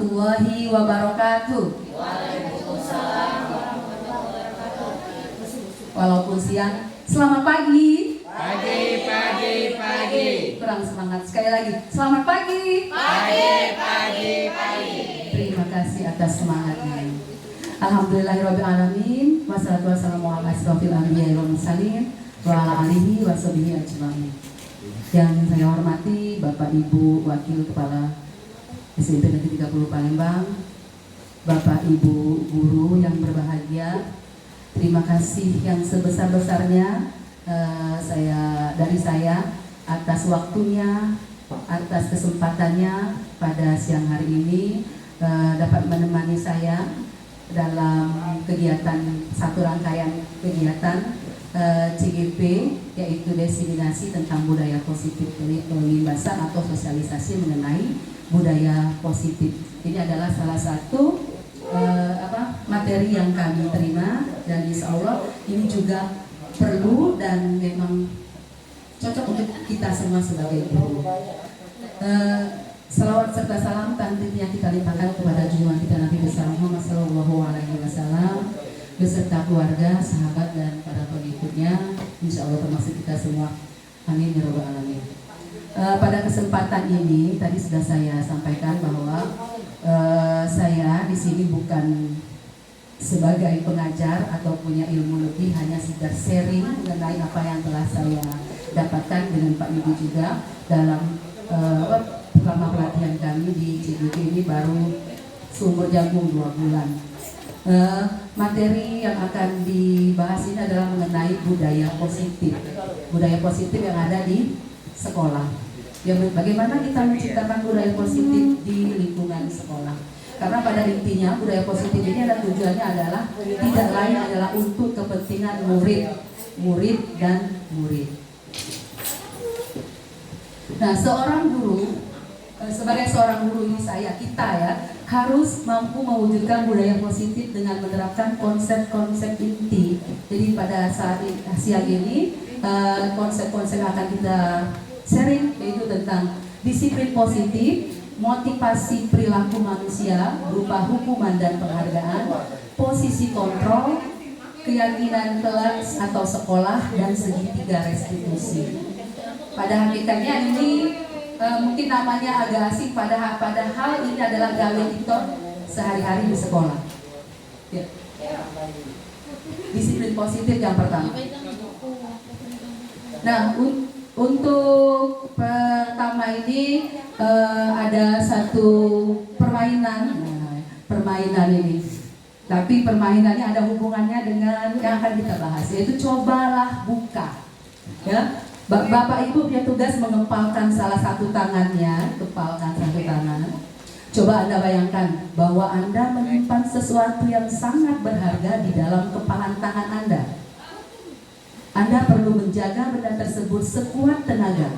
warahmatullahi wabarakatuh. Waalaikumsalam warahmatullahi wabarakatuh. Walaupun siang, selamat pagi. Pagi. Kurang semangat sekali lagi. Selamat pagi. Pagi. Terima kasih atas semangatnya. Alhamdulillahirabbil alamin. Wassalatu wassalamu ala asrofil anbiya'i wal mursalin wa ala alihi washabihi ajmain. Yang saya hormati Bapak Ibu Wakil Kepala SMP Negeri 30 Palembang, Bapak Ibu guru yang berbahagia, terima kasih yang sebesar-besarnya dari saya atas waktunya, atas kesempatannya pada siang hari ini dapat menemani saya dalam satu rangkaian kegiatan CGP, yaitu diseminasi tentang budaya positif, pembebasan atau sosialisasi mengenai budaya positif. Ini adalah salah satu materi yang kami terima, dan insya Allah ini juga perlu dan memang cocok untuk kita semua sebagai guru. Salawat serta salam tentunya kita limpahkan kepada junjungan kita Nabi besar Muhammad SAW beserta keluarga, sahabat dan para pengikutnya, insya Allah termasuk kita semua. Amin ya rabbal alamin. Pada kesempatan ini tadi sudah saya sampaikan bahwa saya di sini bukan sebagai pengajar atau punya ilmu lebih, hanya sekedar sharing mengenai apa yang telah saya dapatkan dengan Pak Ibu juga dalam selama pelatihan kami di CGP ini baru seumur jagung 2 bulan. Materi yang akan dibahas ini adalah mengenai budaya positif yang ada di sekolah. Bagaimana kita menciptakan budaya positif di lingkungan sekolah? Karena pada intinya budaya positif ini adalah tujuannya adalah tidak lain adalah untuk kepentingan murid dan murid. Nah, sebagai seorang guru ini kita harus mampu mewujudkan budaya positif dengan menerapkan konsep-konsep inti. Jadi pada siang ini konsep-konsep yang akan kita sharing yaitu tentang disiplin positif, motivasi perilaku manusia berupa hukuman dan penghargaan, posisi kontrol, keyakinan kelas atau sekolah, dan segitiga restitusi. Pada hakikatnya ini mungkin namanya agak asing, padahal ini adalah gawe kita sehari-hari di sekolah. Ya. Disiplin positif yang pertama. Nah, untuk pertama ini ada satu permainan ini. Tapi permainannya ada hubungannya dengan yang akan kita bahas, yaitu cobalah buka. Ya. Bapak Ibu punya tugas mengepalkan salah satu tangannya, kepalkan satu tangan. Coba Anda bayangkan bahwa Anda menyimpan sesuatu yang sangat berharga di dalam kepalan tangan Anda. Anda perlu menjaga benda tersebut sekuat tenaga,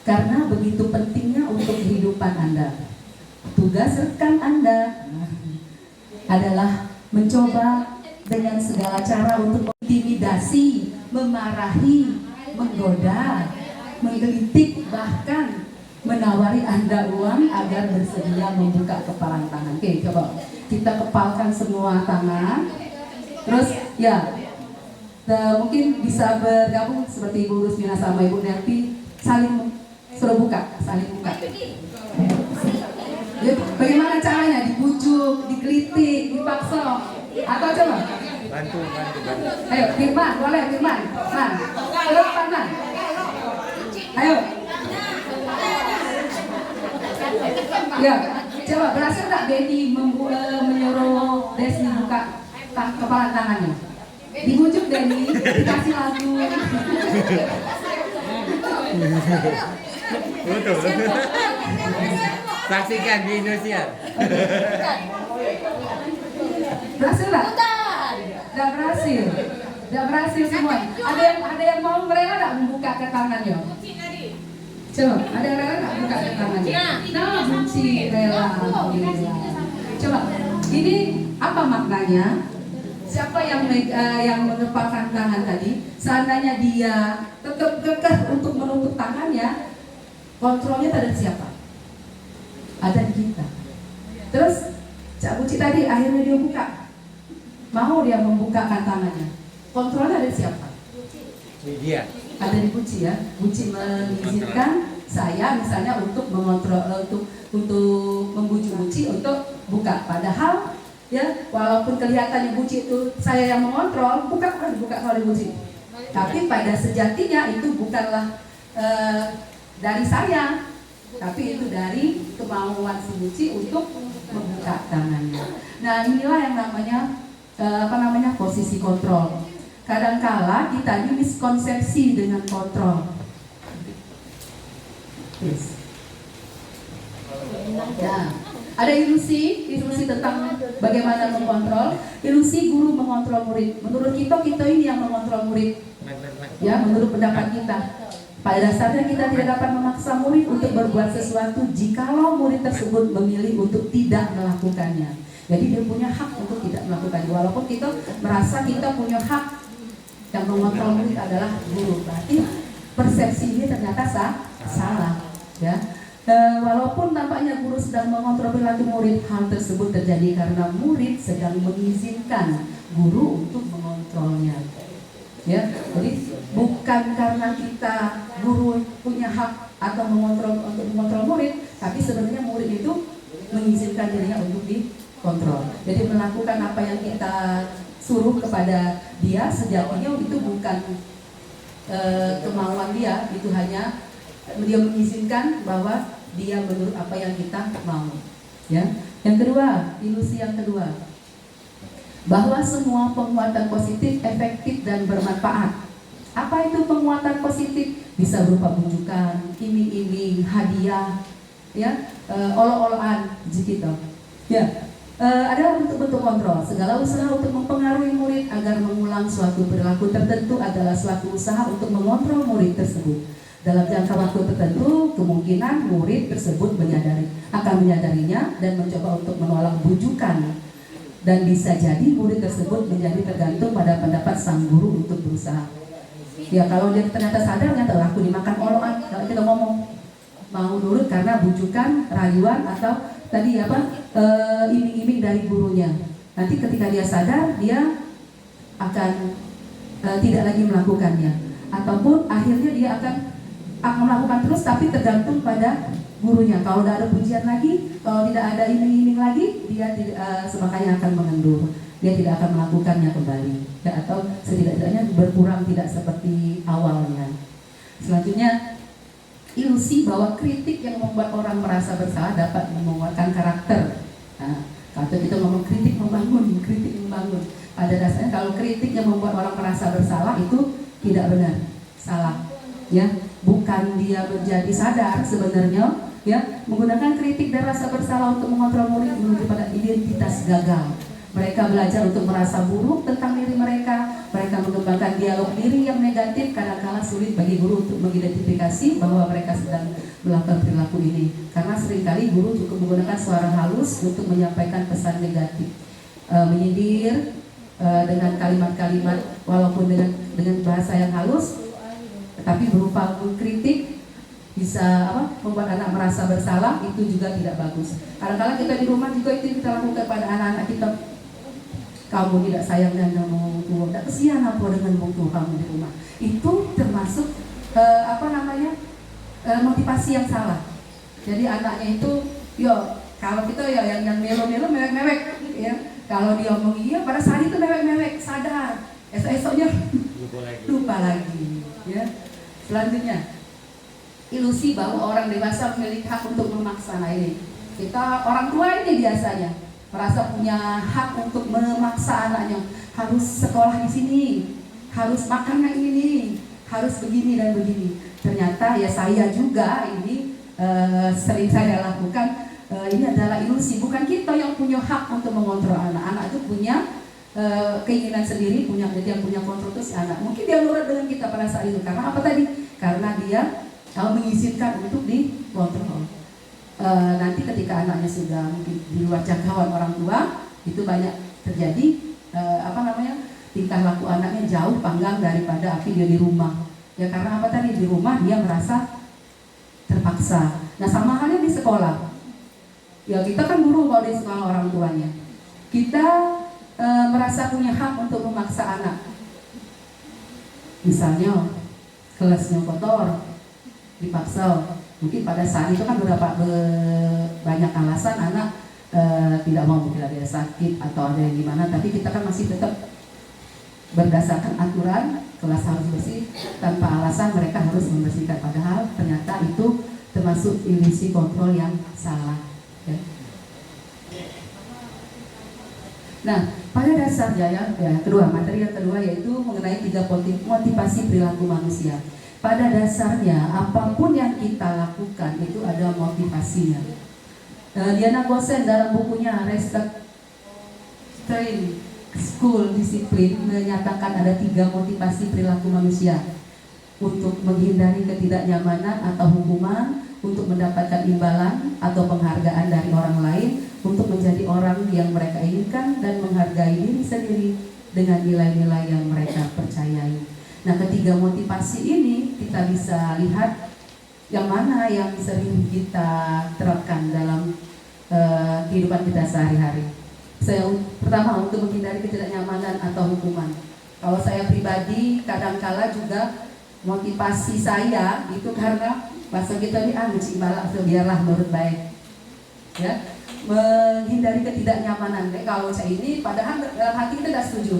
karena begitu pentingnya untuk kehidupan Anda. Tugas rekan Anda adalah mencoba dengan segala cara untuk mengintimidasi, memarahi, menggoda, menggelitik, bahkan menawari Anda uang agar bersedia membuka kepalan tangan. Oke, coba kita kepalkan semua tangan. Terus mungkin bisa bergabung seperti Ibu Rusmina sama Ibu Nerti, saling suruh buka, saling buka. Ya, bagaimana caranya? Dibujuk, digelitik, dipaksa, atau coba? Bantu. Ayo, Firman, boleh Firman. Nah, terus tangan. Ayo. Ya, coba berhasil nggak Benny menyuruh Desi buka kepala tangannya? Dibujuk Benny, dikasih lagu. Betul. Saksikan di Indonesia. Berhasil nggak? Tidak berhasil semua. Ada yang mau rela nggak membuka ke tangannya? Coba, ada yang rela nggak buka ke tangannya? Nah, bunci rela. Coba, ini apa maknanya? Siapa yang mengepalkan tangan tadi? Seandainya dia tetap kekeh untuk menutup tangannya, kontrolnya terhadap siapa? Ada di kita. Terus Cak Buci tadi akhirnya dia buka, mau dia membukakan tangannya. Kontrolnya dari siapa? Media. Ada di Buci ya. Buci mengizinkan saya misalnya untuk mengontrol, untuk membujuk Buci untuk buka. Padahal ya walaupun kelihatannya Buci itu saya yang mengontrol, buka oleh Buci. Tapi pada sejatinya itu bukanlah dari saya, tapi itu dari kemauan si Buci untuk membuka tangannya. Nah inilah yang namanya posisi kontrol. Kadangkala kita ini miskonsepsi dengan kontrol. Yes. Nah, ada ilusi tentang bagaimana mengontrol. Ilusi guru mengontrol murid. Menurut kita ini yang mengontrol murid. Ya, menurut pendapat kita. Pada dasarnya kita tidak dapat memaksa murid untuk berbuat sesuatu jikalau murid tersebut memilih untuk tidak melakukannya. Jadi dia punya hak untuk tidak melakukannya. Walaupun kita merasa kita punya hak, yang mengontrol murid adalah guru. Berarti persepsi ini ternyata salah. Ya. Walaupun tampaknya guru sedang mengontrol perilaku murid, hal tersebut terjadi karena murid sedang mengizinkan guru untuk mengontrolnya. Ya, jadi bukan karena kita guru punya hak atau mengontrol murid, tapi sebenarnya murid itu mengizinkan dirinya untuk dikontrol. Jadi melakukan apa yang kita suruh kepada dia sejatinya itu bukan kemauan dia, itu hanya dia mengizinkan bahwa dia menurut apa yang kita mau. Ya. Yang kedua, ilusi yang kedua, bahwa semua penguatan positif efektif dan bermanfaat. Apa itu penguatan positif? Bisa berupa bujukan, iming-iming, hadiah, ya, olok-olokan, gitu. Ya. Adalah bentuk-bentuk kontrol. Segala usaha untuk mempengaruhi murid agar mengulang suatu perilaku tertentu adalah suatu usaha untuk mengontrol murid tersebut. Dalam jangka waktu tertentu, kemungkinan murid tersebut akan menyadarinya dan mencoba untuk menolak bujukan. Dan bisa jadi murid tersebut menjadi tergantung pada pendapat sang guru untuk berusaha. Ya kalau dia ternyata sadar yang terlaku dimakan olokan, kalau kita ngomong mau nurut karena bujukan, rayuan atau tadi iming-iming dari gurunya. Nanti ketika dia sadar, dia akan tidak lagi melakukannya, ataupun akhirnya dia akan melakukan terus, tapi tergantung pada gurunya. Kalau tidak ada pujian lagi, kalau tidak ada iming-iming lagi, dia semakanya akan mengendur. Dia tidak akan melakukannya kembali, ya, atau setidaknya berkurang tidak seperti awalnya. Selanjutnya, ilusi bahwa kritik yang membuat orang merasa bersalah dapat menguatkan karakter. Nah, kalau kita ngomong kritik membangun. Pada dasarnya kalau kritik yang membuat orang merasa bersalah itu tidak benar, salah. Ya, bukan dia menjadi sadar sebenarnya. Ya, menggunakan kritik dan rasa bersalah untuk mengontrol murid menuju pada identitas gagal. Mereka belajar untuk merasa buruk tentang diri mereka. Mereka mengembangkan dialog diri yang negatif, kadang-kala sulit bagi guru untuk mengidentifikasi bahwa mereka sedang melakukan perilaku ini. Karena seringkali guru cukup menggunakan suara halus untuk menyampaikan pesan negatif, menyindir dengan kalimat-kalimat walaupun dengan bahasa yang halus, tetapi berupa kritik bisa membuat anak merasa bersalah. Itu juga tidak bagus. Kadang-kala kita di rumah juga itu kita lakukan pada anak-anak kita. Kamu tidak sayang dengan wong tua, tidak kesian apa dengan wong tua kamu di rumah. Itu termasuk motivasi yang salah. Jadi anaknya itu, kalau kita yang melo-melo mewek-mewek, ya. Kalau dia ngomong iya, pada saat itu mewek-mewek, sadar. Esok-esoknya lupa lagi. Ya. Selanjutnya, ilusi bahwa orang dewasa memiliki hak untuk memaksa. Nah ini, kita orang tua ini biasanya merasa punya hak untuk memaksa anaknya, harus sekolah di sini, harus makan yang ini, harus begini dan begini. Ternyata ya saya juga ini sering saya lakukan. Ini adalah ilusi. Bukan kita yang punya hak untuk mengontrol anak. Anak itu punya keinginan sendiri, dia punya kontrol itu si anak. Mungkin dia nurut dengan kita pada saat itu. Karena apa tadi? Karena dia mengizinkan untuk dikontrol. Nanti ketika anaknya sudah mungkin di luar jangkauan orang tua, itu banyak terjadi tingkah laku anaknya jauh panggang daripada dia di rumah. Ya karena apa tadi? Di rumah dia merasa terpaksa. Nah sama halnya di sekolah. Ya kita kan guru kalau di sekolah orang tuanya. Kita merasa punya hak untuk memaksa anak. Misalnya kelasnya kotor, dipaksa. Mungkin pada saat itu kan banyak alasan anak tidak mau, mungkin ada sakit atau ada yang gimana, tapi kita kan masih tetap berdasarkan aturan kelas harus bersih, tanpa alasan mereka harus membersihkan, padahal ternyata itu termasuk ilusi kontrol yang salah ya. Nah, pada dasarnya materi yang kedua yaitu mengenai 3 motivasi perilaku manusia. Pada dasarnya apapun yang kita lakukan itu ada motivasinya. Diana Gosen dalam bukunya Restrain School Discipline menyatakan ada 3 motivasi perilaku manusia: untuk menghindari ketidaknyamanan atau hukuman, untuk mendapatkan imbalan atau penghargaan dari orang lain, untuk menjadi orang yang mereka inginkan, dan menghargai diri sendiri dengan nilai-nilai yang mereka percayai. Nah, ketiga motivasi ini kita bisa lihat yang mana yang sering kita terapkan dalam kehidupan kita sehari-hari. Pertama, untuk menghindari ketidaknyamanan atau hukuman. Kalau saya pribadi kadangkala juga motivasi saya itu karena bahasa kita ini biarlah menurut baik ya, menghindari ketidaknyamanan. Kalau saya ini padahal dalam hati kita tidak setuju,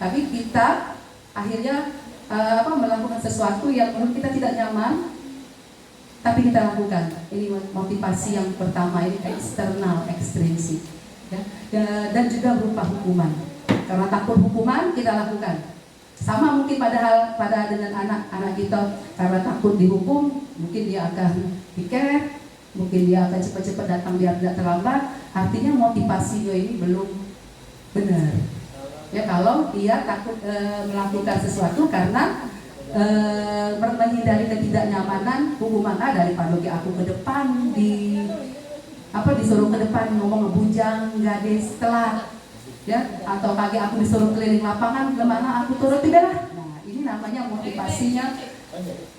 tapi kita akhirnya melakukan sesuatu yang menurut kita tidak nyaman, tapi kita lakukan. Ini motivasi yang pertama, ini eksternal, ekstrinsik ya. Dan juga berupa hukuman. Karena takut hukuman kita lakukan. Sama mungkin pada dengan anak-anak kita, karena takut dihukum, mungkin dia akan piket, mungkin dia akan cepat-cepat datang biar tidak terlambat. Artinya motivasinya ini belum benar. Ya, kalau dia takut melakukan sesuatu karena menghindari ketidaknyamanan, hukuman daripada aku ke depan disuruh ke depan ngomong ngebujang, gadis telat ya, atau kaki aku disuruh keliling lapangan, kemana aku turut tidak lah. Nah, ini namanya motivasinya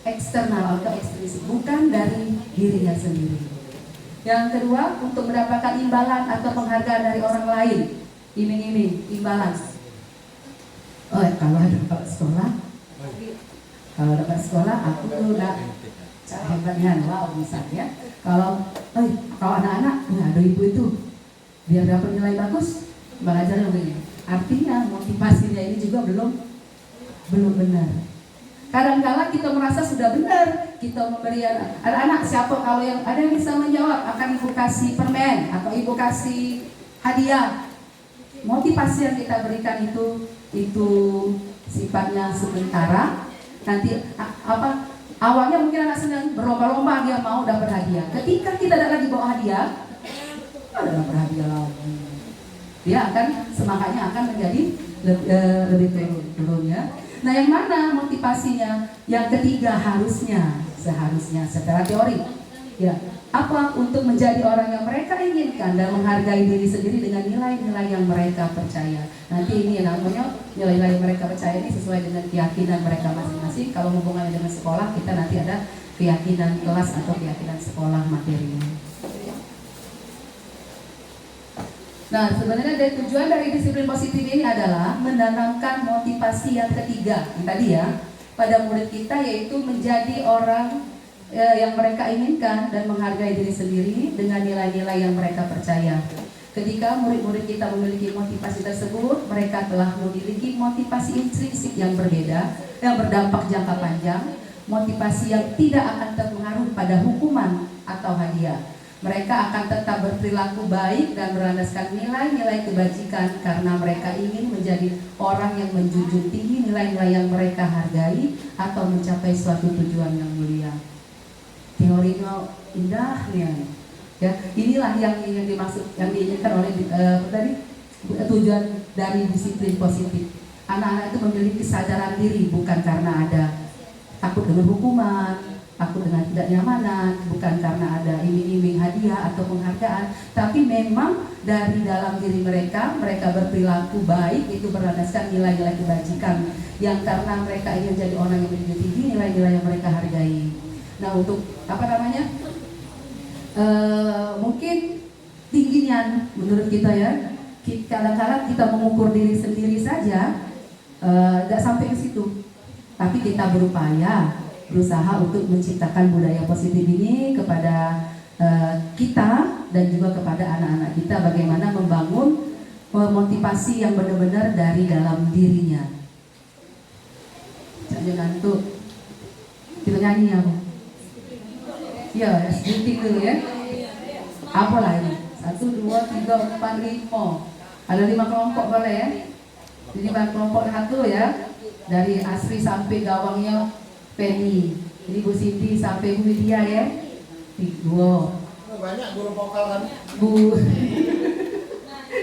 eksternal atau ekstrinsik, bukan dari dirinya sendiri. Yang kedua, untuk mendapatkan imbalan atau penghargaan dari orang lain. Iming-iming, imbalan. Kalau dapat sekolah aku udah hebatnya, wow misalnya. Kalau anak-anak ada ibu itu biar dapat nilai bagus, belajar begini. Artinya motivasinya ini juga belum benar. Kadang-kala kita merasa sudah benar, kita memberi anak-anak, siapa kalau yang ada yang bisa menjawab, akan ibu kasih permen atau ibu kasih hadiah. Motivasi yang kita berikan itu sifatnya sementara. Nanti awalnya mungkin anak senang berlomba-lomba, dia mau dapat hadiah. Ketika kita tidak lagi bawa hadiah, ada dapat hadiah lagi, dia akan semangatnya akan menjadi lebih turun ya. Nah, yang mana motivasinya? Yang ketiga seharusnya secara teori ya, untuk menjadi orang yang mereka inginkan dan menghargai diri sendiri dengan nilai-nilai yang mereka percaya. Nanti ini yang namanya nilai-nilai yang mereka percaya ini sesuai dengan keyakinan mereka masing-masing. Kalau hubungannya dengan sekolah, kita nanti ada keyakinan kelas atau keyakinan sekolah materinya. Nah, sebenarnya dari tujuan dari disiplin positif ini adalah menanamkan motivasi yang ketiga yang tadi ya pada murid kita, yaitu menjadi orang yang mereka inginkan dan menghargai diri sendiri dengan nilai-nilai yang mereka percaya. Ketika murid-murid kita memiliki motivasi tersebut, mereka telah memiliki motivasi intrinsik yang berbeda, yang berdampak jangka panjang, motivasi yang tidak akan terpengaruh pada hukuman atau hadiah. Mereka akan tetap berperilaku baik dan berlandaskan nilai-nilai kebajikan karena mereka ingin menjadi orang yang menjunjung tinggi nilai-nilai yang mereka hargai atau mencapai suatu tujuan yang mulia. Teorinya indah nih ya. Inilah yang dimaksud, yang diinginkan oleh tujuan dari disiplin positif. Anak-anak itu memiliki kesadaran diri, bukan karena ada takut dengan hukuman, takut dengan tidak nyamanan, bukan karena ada iming-iming hadiah atau penghargaan, tapi memang dari dalam diri mereka berperilaku baik, itu berlandaskan nilai-nilai kebajikan yang karena mereka ingin jadi orang yang menjunjung tinggi nilai-nilai yang mereka hargai. Nah, untuk mungkin tingginya menurut kita ya. Kadang-kadang kita mengukur diri sendiri saja nggak sampai ke situ, tapi kita berusaha untuk menciptakan budaya positif ini kepada kita dan juga kepada anak-anak kita, bagaimana membangun motivasi yang benar-benar dari dalam dirinya. Jangan ngantuk, kita nyanyi ya Bu? Ya, sedikit dulu ya. Apalah ini? 1, 2, 3, 4, 5. Ada 5 kelompok boleh ya? Jadi 5 kelompok satu ya. Dari Asri sampai gawangnya Penny. Jadi Bu Siti sampai Bu Widya ya. 3. Banyak guru vokal kan. Bu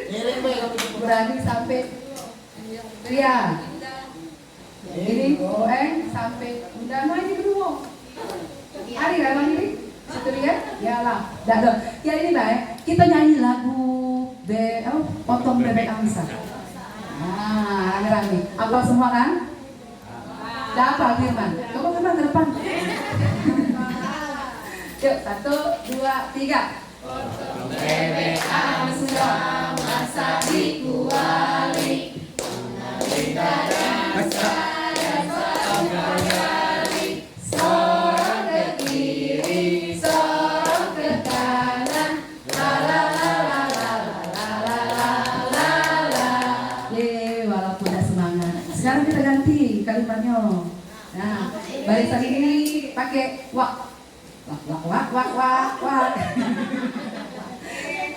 Ngiring baik kami Berani sampai Ria. Ini Boeng sampai udah main di kedua. Hari lah ini. Situ Ria, ya lah. Dah. Ya ini lah ya. Kita nyanyi lagu Potong Bebek Angsa. Nah, rame-rame. Apa semua kan? Dapat Firman. Coba Firman ke depan. Yuk, 1, 2, 3. Bebek angsa masa dikuali, mengalir dada dan seorang kembali, seorang ke kiri, seorang ke kanan, la la la la la la la la la. Walaupun tidak semangat. Sekarang kita ganti kalimatnya. Nah, barisan ini pakai wak. Wak.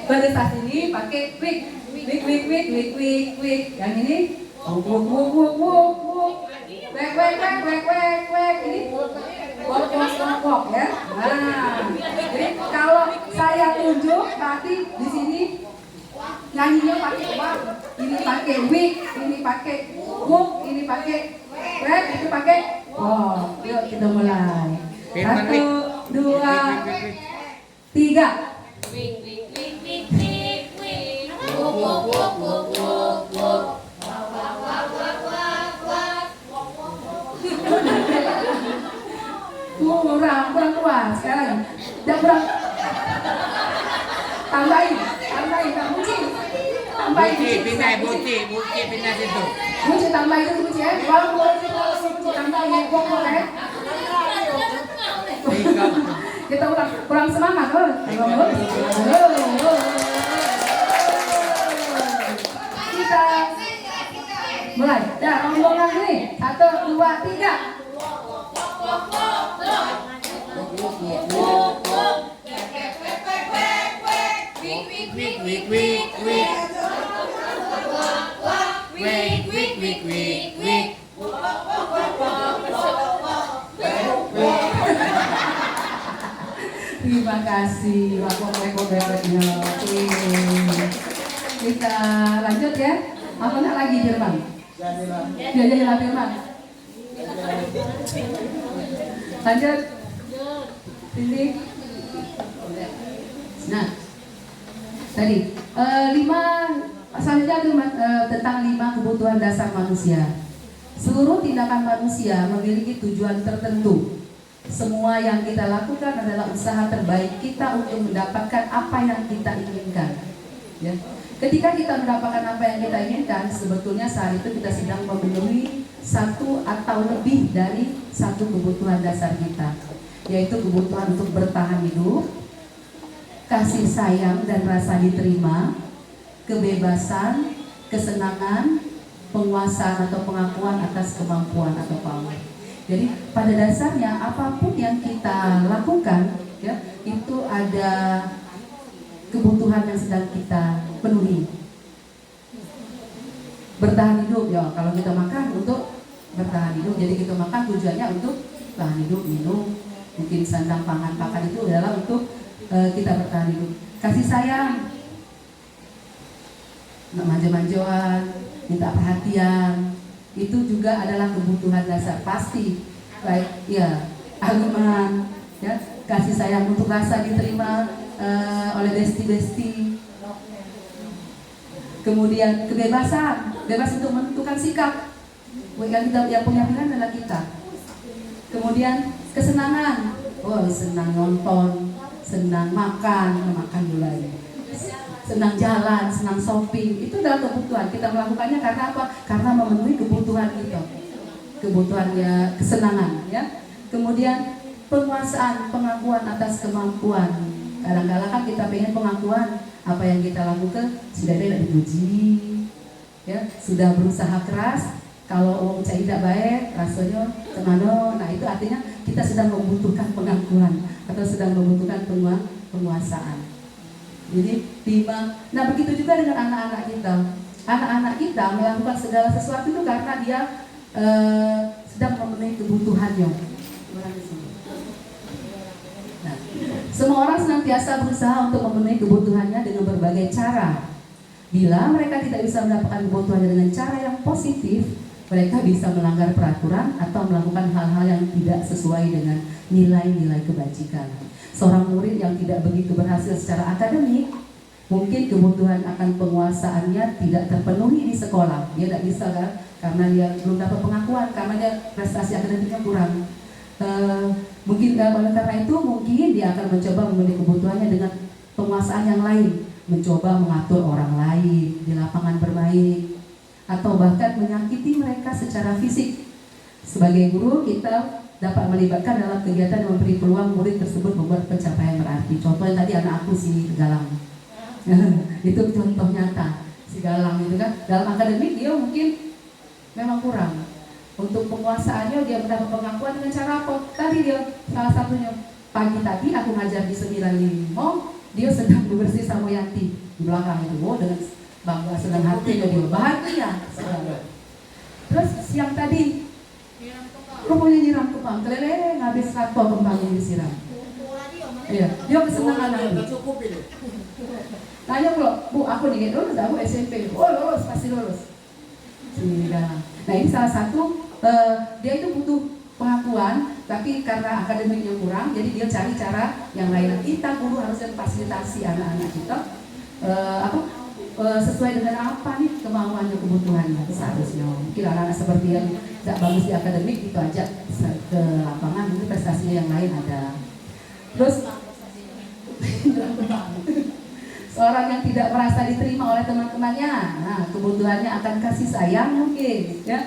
Barisan ini pakai wik. Yang ini wuk. Wek. Ini wok ya. Nah, jadi kalau saya tunjuk berarti di sini nyanyinya pakai wak, ini pakai wik, ini pakai wuk, ini pakai wek, ini pakai wok. Yuk kita mulai. 1, 2, 3. Kurang kuat sekarang. Jangan kurang. Tambahin, Buci. Tambahin. Buci pindah situ. Buci tambahin dulu Buci ya. Buci tambahin pokok ya. Kita kurang semangat loh. Kita mulai. Dah, rombongan ini. 1, 2, 3. Terima kasih bebeknya. Kita lanjut ya. Apa nak lagi Firman? Jadilah Firman. Lanjut. Ini. Nah, tadi 5 selanjutnya tentang 5 kebutuhan dasar manusia. Seluruh tindakan manusia memiliki tujuan tertentu. Semua yang kita lakukan adalah usaha terbaik kita untuk mendapatkan apa yang kita inginkan. Ya. Ketika kita mendapatkan apa yang kita inginkan, sebetulnya saat itu kita sedang memenuhi satu atau lebih dari satu kebutuhan dasar kita, yaitu kebutuhan untuk bertahan hidup, kasih sayang dan rasa diterima, kebebasan, kesenangan, penguasaan atau pengakuan atas kemampuan atau pamrih. Jadi pada dasarnya apapun yang kita lakukan ya, itu ada kebutuhan yang sedang kita penuhi. Bertahan hidup ya, kalau kita makan untuk bertahan hidup, jadi kita makan tujuannya untuk bertahan hidup, minum, mungkin sandang pangan pakan itu adalah untuk kita bertahan hidup. Kasih sayang, manja-manjaan, minta perhatian, itu juga adalah kebutuhan dasar pasti. Baik, ya, aluman, ya, kasih sayang untuk rasa diterima oleh besti-besti. Kemudian kebebasan, bebas untuk menentukan sikap. Yang punya pilihan adalah kita. Kemudian kesenangan, senang nonton, senang makan dulu aja. senang jalan, senang shopping, itu adalah kebutuhan. Kita melakukannya karena apa? Karena memenuhi kebutuhan kita, kebutuhannya, kesenangan, ya. Kemudian penguasaan, pengakuan atas kemampuan. Kadang-kala kan kita pengen pengakuan apa yang kita lakukan sudah tidak dipuji, ya, sudah berusaha keras. Kalau uang saya tidak baik, rasanya kemana? Nah itu artinya kita sedang membutuhkan pengakuan atau sedang membutuhkan penguasaan. Jadi nah begitu juga dengan anak-anak kita. Anak-anak kita melakukan segala sesuatu itu karena dia sedang memenuhi kebutuhannya. Nah, semua orang senantiasa berusaha untuk memenuhi kebutuhannya dengan berbagai cara. Bila mereka tidak bisa mendapatkan kebutuhannya dengan cara yang positif, mereka bisa melanggar peraturan atau melakukan hal-hal yang tidak sesuai dengan nilai-nilai kebajikan. Seorang murid yang tidak begitu berhasil secara akademik, mungkin kebutuhan akan penguasaannya tidak terpenuhi di sekolah. Dia tidak bisa kan, karena dia belum dapat pengakuan, karena dia prestasi akademiknya kurang. Mungkin oleh karena itu mungkin dia akan mencoba memenuhi kebutuhannya dengan penguasaan yang lain, mencoba mengatur orang lain di lapangan bermain, atau bahkan menyakiti mereka secara fisik. Sebagai guru, kita dapat melibatkan dalam kegiatan yang memberi peluang murid tersebut membuat pencapaian berarti. Contohnya tadi anak aku si Galang. Itu contoh nyata. Si Galang itu kan dalam akademik dia mungkin memang kurang. Untuk penguasaannya dia mendapat pengakuan dengan cara apa? Tadi dia salah satunya pagi tadi aku ngajar di 95, dia sedang bebersih sama Yanti di belakang itu. Oh, dengan bangga senang hati dia bahagia. Terus siang tadi rupanya nyiram kembang keleleng, habis satu kembang yang disiram. Iya, dia kesenangan aku. Tanya pula, Bu, aku nih lulus, aku SMP. Oh lulus, pasti lulus. Nah ini salah satu, dia itu butuh pengakuan, tapi karena akademiknya kurang, jadi dia cari cara yang lain. Kita guru harusnya fasilitasi anak-anak kita sesuai dengan apa nih kemauannya, kebutuhannya seharusnya. Mungkin anak-anak seperti yang tidak bagus di akademik itu aja ke lapangan, mungkin prestasinya yang lain ada. Terus seorang yang tidak merasa diterima oleh teman-temannya, nah kebutuhannya akan kasih sayang mungkin, ya.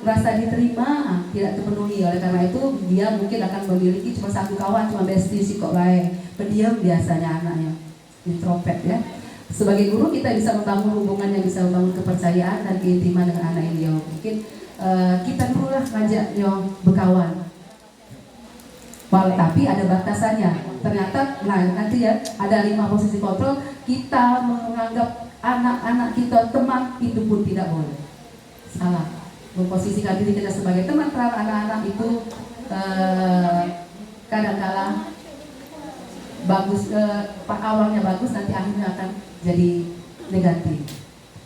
Rasa diterima tidak terpenuhi, oleh karena itu dia mungkin akan memiliki cuma satu kawan, cuma bestie si kok baik, pendiam biasanya anaknya, introvert, ya. Sebagai guru kita bisa membangun hubungan yang bisa membangun kepercayaan dan keintiman dengan anak ini. Mungkin kita dulu lah ngajak berkawan. Tapi ada batasannya. Ternyata, nah nanti ya ada 5 posisi kontrol. Kita menganggap anak-anak kita teman itu pun tidak boleh. Salah. Memposisikan diri kita sebagai teman terhadap anak-anak itu kadang-kala bagus, awalnya bagus, nanti akhirnya akan jadi negatif.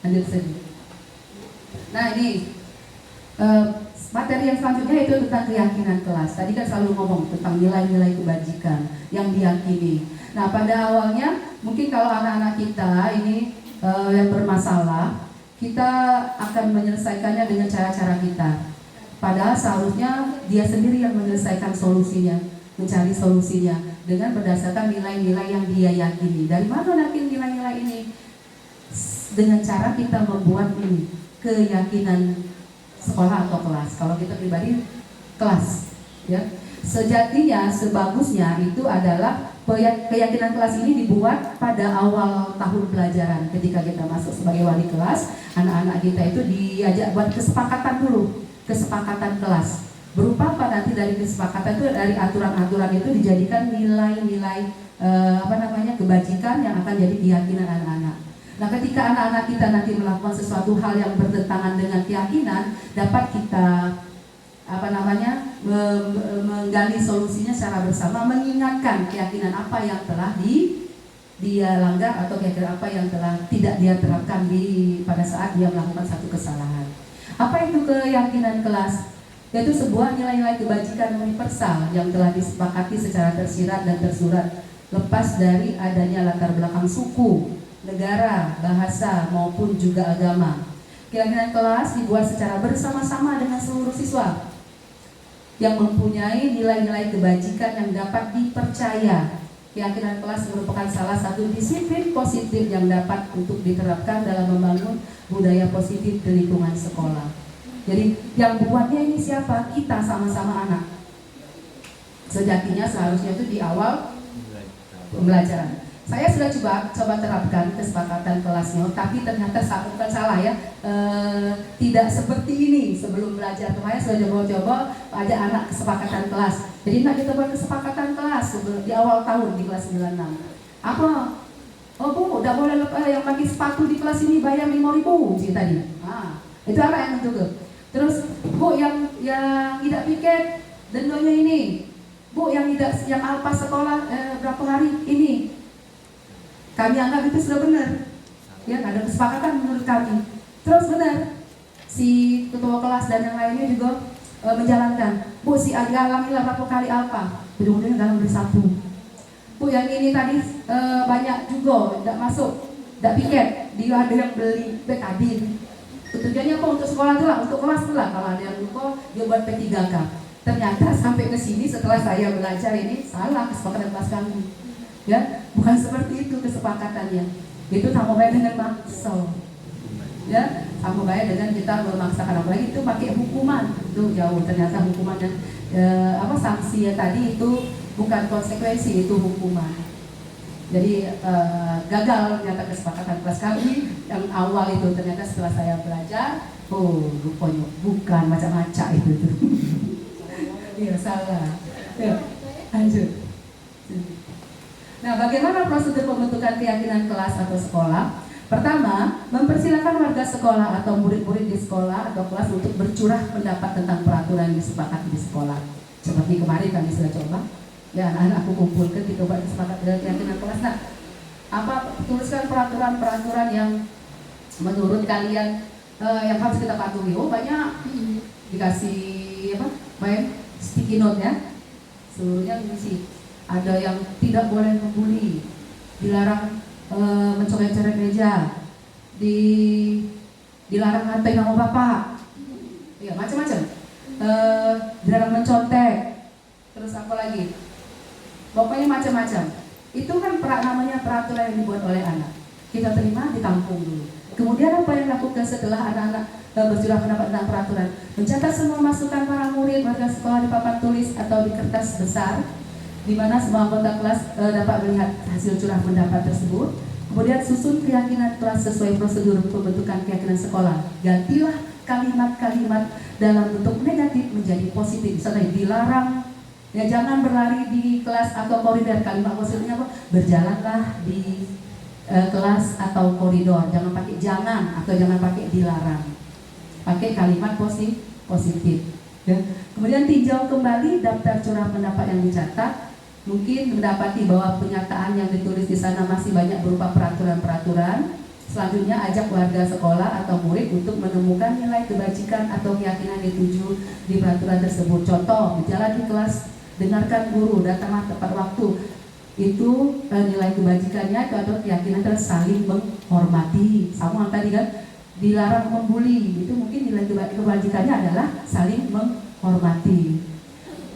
Lanjut saja. Nah ini materi yang selanjutnya itu tentang keyakinan kelas. Tadi kan selalu ngomong tentang nilai-nilai kebajikan yang diyakini. Nah pada awalnya mungkin kalau anak-anak kita ini yang bermasalah, kita akan menyelesaikannya dengan cara-cara kita. Padahal seharusnya dia sendiri yang menyelesaikan solusinya, mencari solusinya dengan berdasarkan nilai-nilai yang dia yakini. Dari mana nanti nilai-nilai ini? Dengan cara kita membuat ini keyakinan sekolah atau kelas. Kalau kita pribadi kelas, ya. Sejatinya, sebagusnya itu adalah keyakinan kelas ini dibuat pada awal tahun pelajaran. Ketika kita masuk sebagai wali kelas, anak-anak kita itu diajak buat kesepakatan dulu, kesepakatan kelas. Berupa apa nanti dari kesepakatan itu, dari aturan-aturan itu dijadikan nilai-nilai kebajikan yang akan jadi keyakinan anak-anak. Nah ketika anak-anak kita nanti melakukan sesuatu hal yang bertentangan dengan keyakinan, dapat kita menggali solusinya secara bersama, mengingatkan keyakinan apa yang telah dia langgar atau keyakinan apa yang telah tidak dia terapkan pada saat dia melakukan satu kesalahan. Apa itu keyakinan kelas? Yaitu sebuah nilai-nilai kebajikan universal yang telah disepakati secara tersirat dan tersurat, lepas dari adanya latar belakang suku, negara, bahasa, maupun juga agama. Keyakinan kelas dibuat secara bersama-sama dengan seluruh siswa yang mempunyai nilai-nilai kebajikan yang dapat dipercaya keyakinan kelas merupakan salah satu disiplin positif yang dapat untuk diterapkan dalam membangun budaya positif di lingkungan sekolah. Jadi yang buatnya ini siapa? Kita sama-sama anak. Sejatinya seharusnya itu di awal pembelajaran. Saya sudah coba terapkan kesepakatan kelasnya, tapi ternyata bukan salah ya, tidak seperti ini sebelum belajar. Kemarin sudah coba ajak anak kesepakatan kelas. Jadi kita buat kesepakatan kelas di awal tahun di kelas 96. Apa? Oh Bu, udah boleh yang pakai sepatu di kelas ini bayar 5.000 sih tadi. Itu anak yang menentukan. Terus Bu yang tidak piket dendanya ini. Bu yang alpa sekolah berapa hari ini. Kami anggap itu sudah benar, ya ada kesepakatan menurut kami. Terus benar, si ketua kelas dan yang lainnya juga menjalankan. Bu, si alamilah berapa kali alfa, ujung-ujungnya dalam beli satu. Bu, yang ini tadi banyak juga tidak masuk, tidak piket, dia ada yang beli betadin. Tujuannya apa? Untuk sekolah itulah, untuk kelas itulah. Kalau ada yang lupa, dia buat P3K. Ternyata sampai ke sini setelah saya belajar ini salah kesepakatan kelas kami. Ya, bukan seperti itu kesepakatannya. Itu sama baik dengan maksa. Ya, sama baik dengan kita memaksakan, apalagi itu pakai hukuman. Itu jauh, ternyata hukuman dan sanksi tadi itu bukan konsekuensi, itu hukuman. Jadi gagal ternyata kesepakatan kelas kami yang awal itu. Ternyata setelah saya belajar, rupanya bukan macam-macam itu. Iya, salah. Ya, lanjut. Nah, bagaimana prosedur pembentukan keyakinan kelas atau sekolah? Pertama, mempersilakan warga sekolah atau murid-murid di sekolah atau kelas untuk bercurah pendapat tentang peraturan yang disepakati di sekolah. Seperti kemarin kami sudah coba, ya anak-anak aku kumpulkan kita buat kesepakatan dengan keyakinan kelas. Nah, tuliskan peraturan-peraturan yang menurut kalian yang harus kita patuhi. Oh, banyak dikasih main sticky note ya, seluruhnya diisi. Ada yang tidak boleh membuli, dilarang mencoret-coret meja, dilarang ngatain nama bapak, ya macam-macam, dilarang mencontek, terus apa lagi? Pokoknya macam-macam. Itu kan namanya peraturan yang dibuat oleh anak. Kita terima, ditampung dulu. Kemudian apa yang dilakukan setelah anak-anak bercurah pendapat tentang peraturan? Mencatat semua masukan para murid, warga sekolah di papan tulis atau di kertas besar, di mana semua anggota kelas dapat melihat hasil curah pendapat tersebut. Kemudian susun keyakinan kelas sesuai prosedur pembentukan keyakinan sekolah. Gantilah kalimat-kalimat dalam bentuk negatif menjadi positif. Misalnya dilarang, ya jangan berlari di kelas atau koridor. Kalimat positifnya apa? Berjalanlah di kelas atau koridor. Jangan pakai jangan atau jangan pakai dilarang. Pakai kalimat positif. Ya. Kemudian tinjau kembali daftar curah pendapat yang dicatat. Mungkin mendapati bahwa pernyataan yang ditulis di sana masih banyak berupa peraturan-peraturan. Selanjutnya ajak warga sekolah atau murid untuk menemukan nilai kebajikan atau keyakinan dituju di peraturan tersebut. Contoh, berjalan di kelas, dengarkan guru, datanglah tepat waktu. Itu nilai kebajikannya itu atau keyakinan terus saling menghormati. Sama tadi kan, dilarang membuli. Itu mungkin nilai kebajikannya adalah saling menghormati.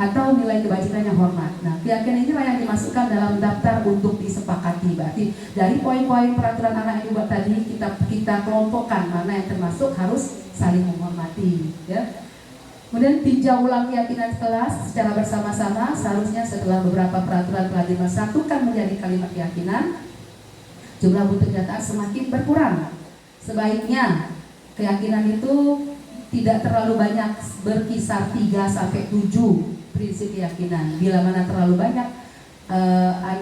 Atau nilai kebajikannya hormat. Nah, keyakinan inilah yang dimasukkan dalam daftar untuk disepakati. Berarti dari poin-poin peraturan anak yang dibuat tadi kita kelompokkan mana yang termasuk harus saling menghormati. Ya. Kemudian tinjau ulang keyakinan kelas secara bersama-sama. Seharusnya setelah beberapa peraturan telah disatukan menjadi kalimat keyakinan, jumlah butir kenyataan semakin berkurang. Sebaiknya keyakinan itu tidak terlalu banyak, berkisar 3-7 prinsip keyakinan. Bila mana terlalu banyak,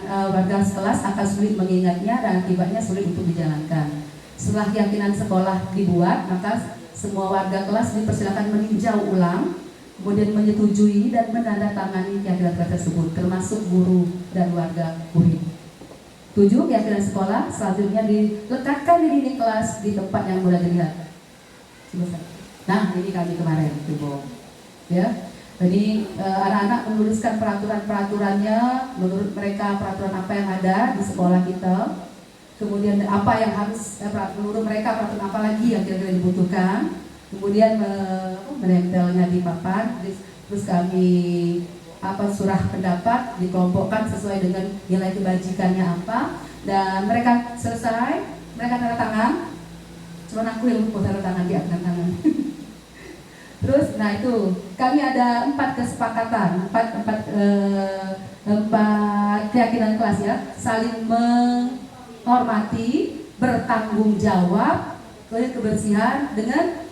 warga kelas akan sulit mengingatnya dan akibatnya sulit untuk dijalankan. Setelah keyakinan sekolah dibuat, maka semua warga kelas dipersilakan meninjau ulang, kemudian menyetujui dan menandatangani keyakinan tersebut, termasuk guru dan warga murid. 7. Keyakinan sekolah selanjutnya dilekatkan di dinding kelas di tempat yang mudah dilihat. Nah, ini kami kemarin, Ibu. Ya. Jadi anak-anak menuliskan peraturan-peraturannya menurut mereka peraturan apa yang ada di sekolah kita. Kemudian apa yang harus menurut mereka peraturan apa lagi yang kira-kira dibutuhkan. Kemudian menempelnya di papan. Terus kami surah pendapat, dikelompokkan sesuai dengan nilai kebajikannya apa, dan mereka selesai, mereka tanda tangan. Cuma aku yang lupa tanda tangan, dia tanda tangan. Terus, nah itu kami ada 4 kesepakatan, 4 keyakinan kelas ya, saling menghormati, bertanggung jawab, kebersihan dengan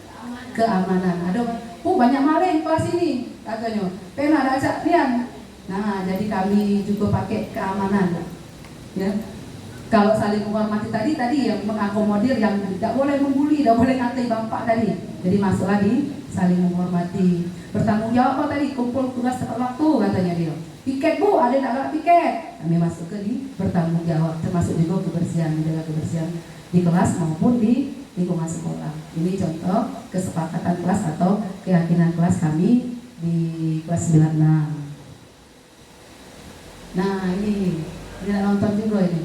keamanan. Ada banyak maling kelas ini katanya. Pengen ada acak lian. Nah, jadi kami juga pakai keamanan. Ya. Kalau saling menghormati tadi yang mengakomodir, yang tidak boleh membuli, tidak boleh ngatai bapak tadi. Jadi masuk lagi saling menghormati. Bertanggung jawab apa tadi? Kumpul tugas tepat waktu katanya dia. Piket bu, ada yang tak piket. Kami masuk ke di bertanggung jawab, termasuk juga kebersihan, menjaga kebersihan di kelas maupun di lingkungan sekolah. Ini contoh kesepakatan kelas atau keyakinan kelas kami di kelas 96. Nah ini nonton juga ini.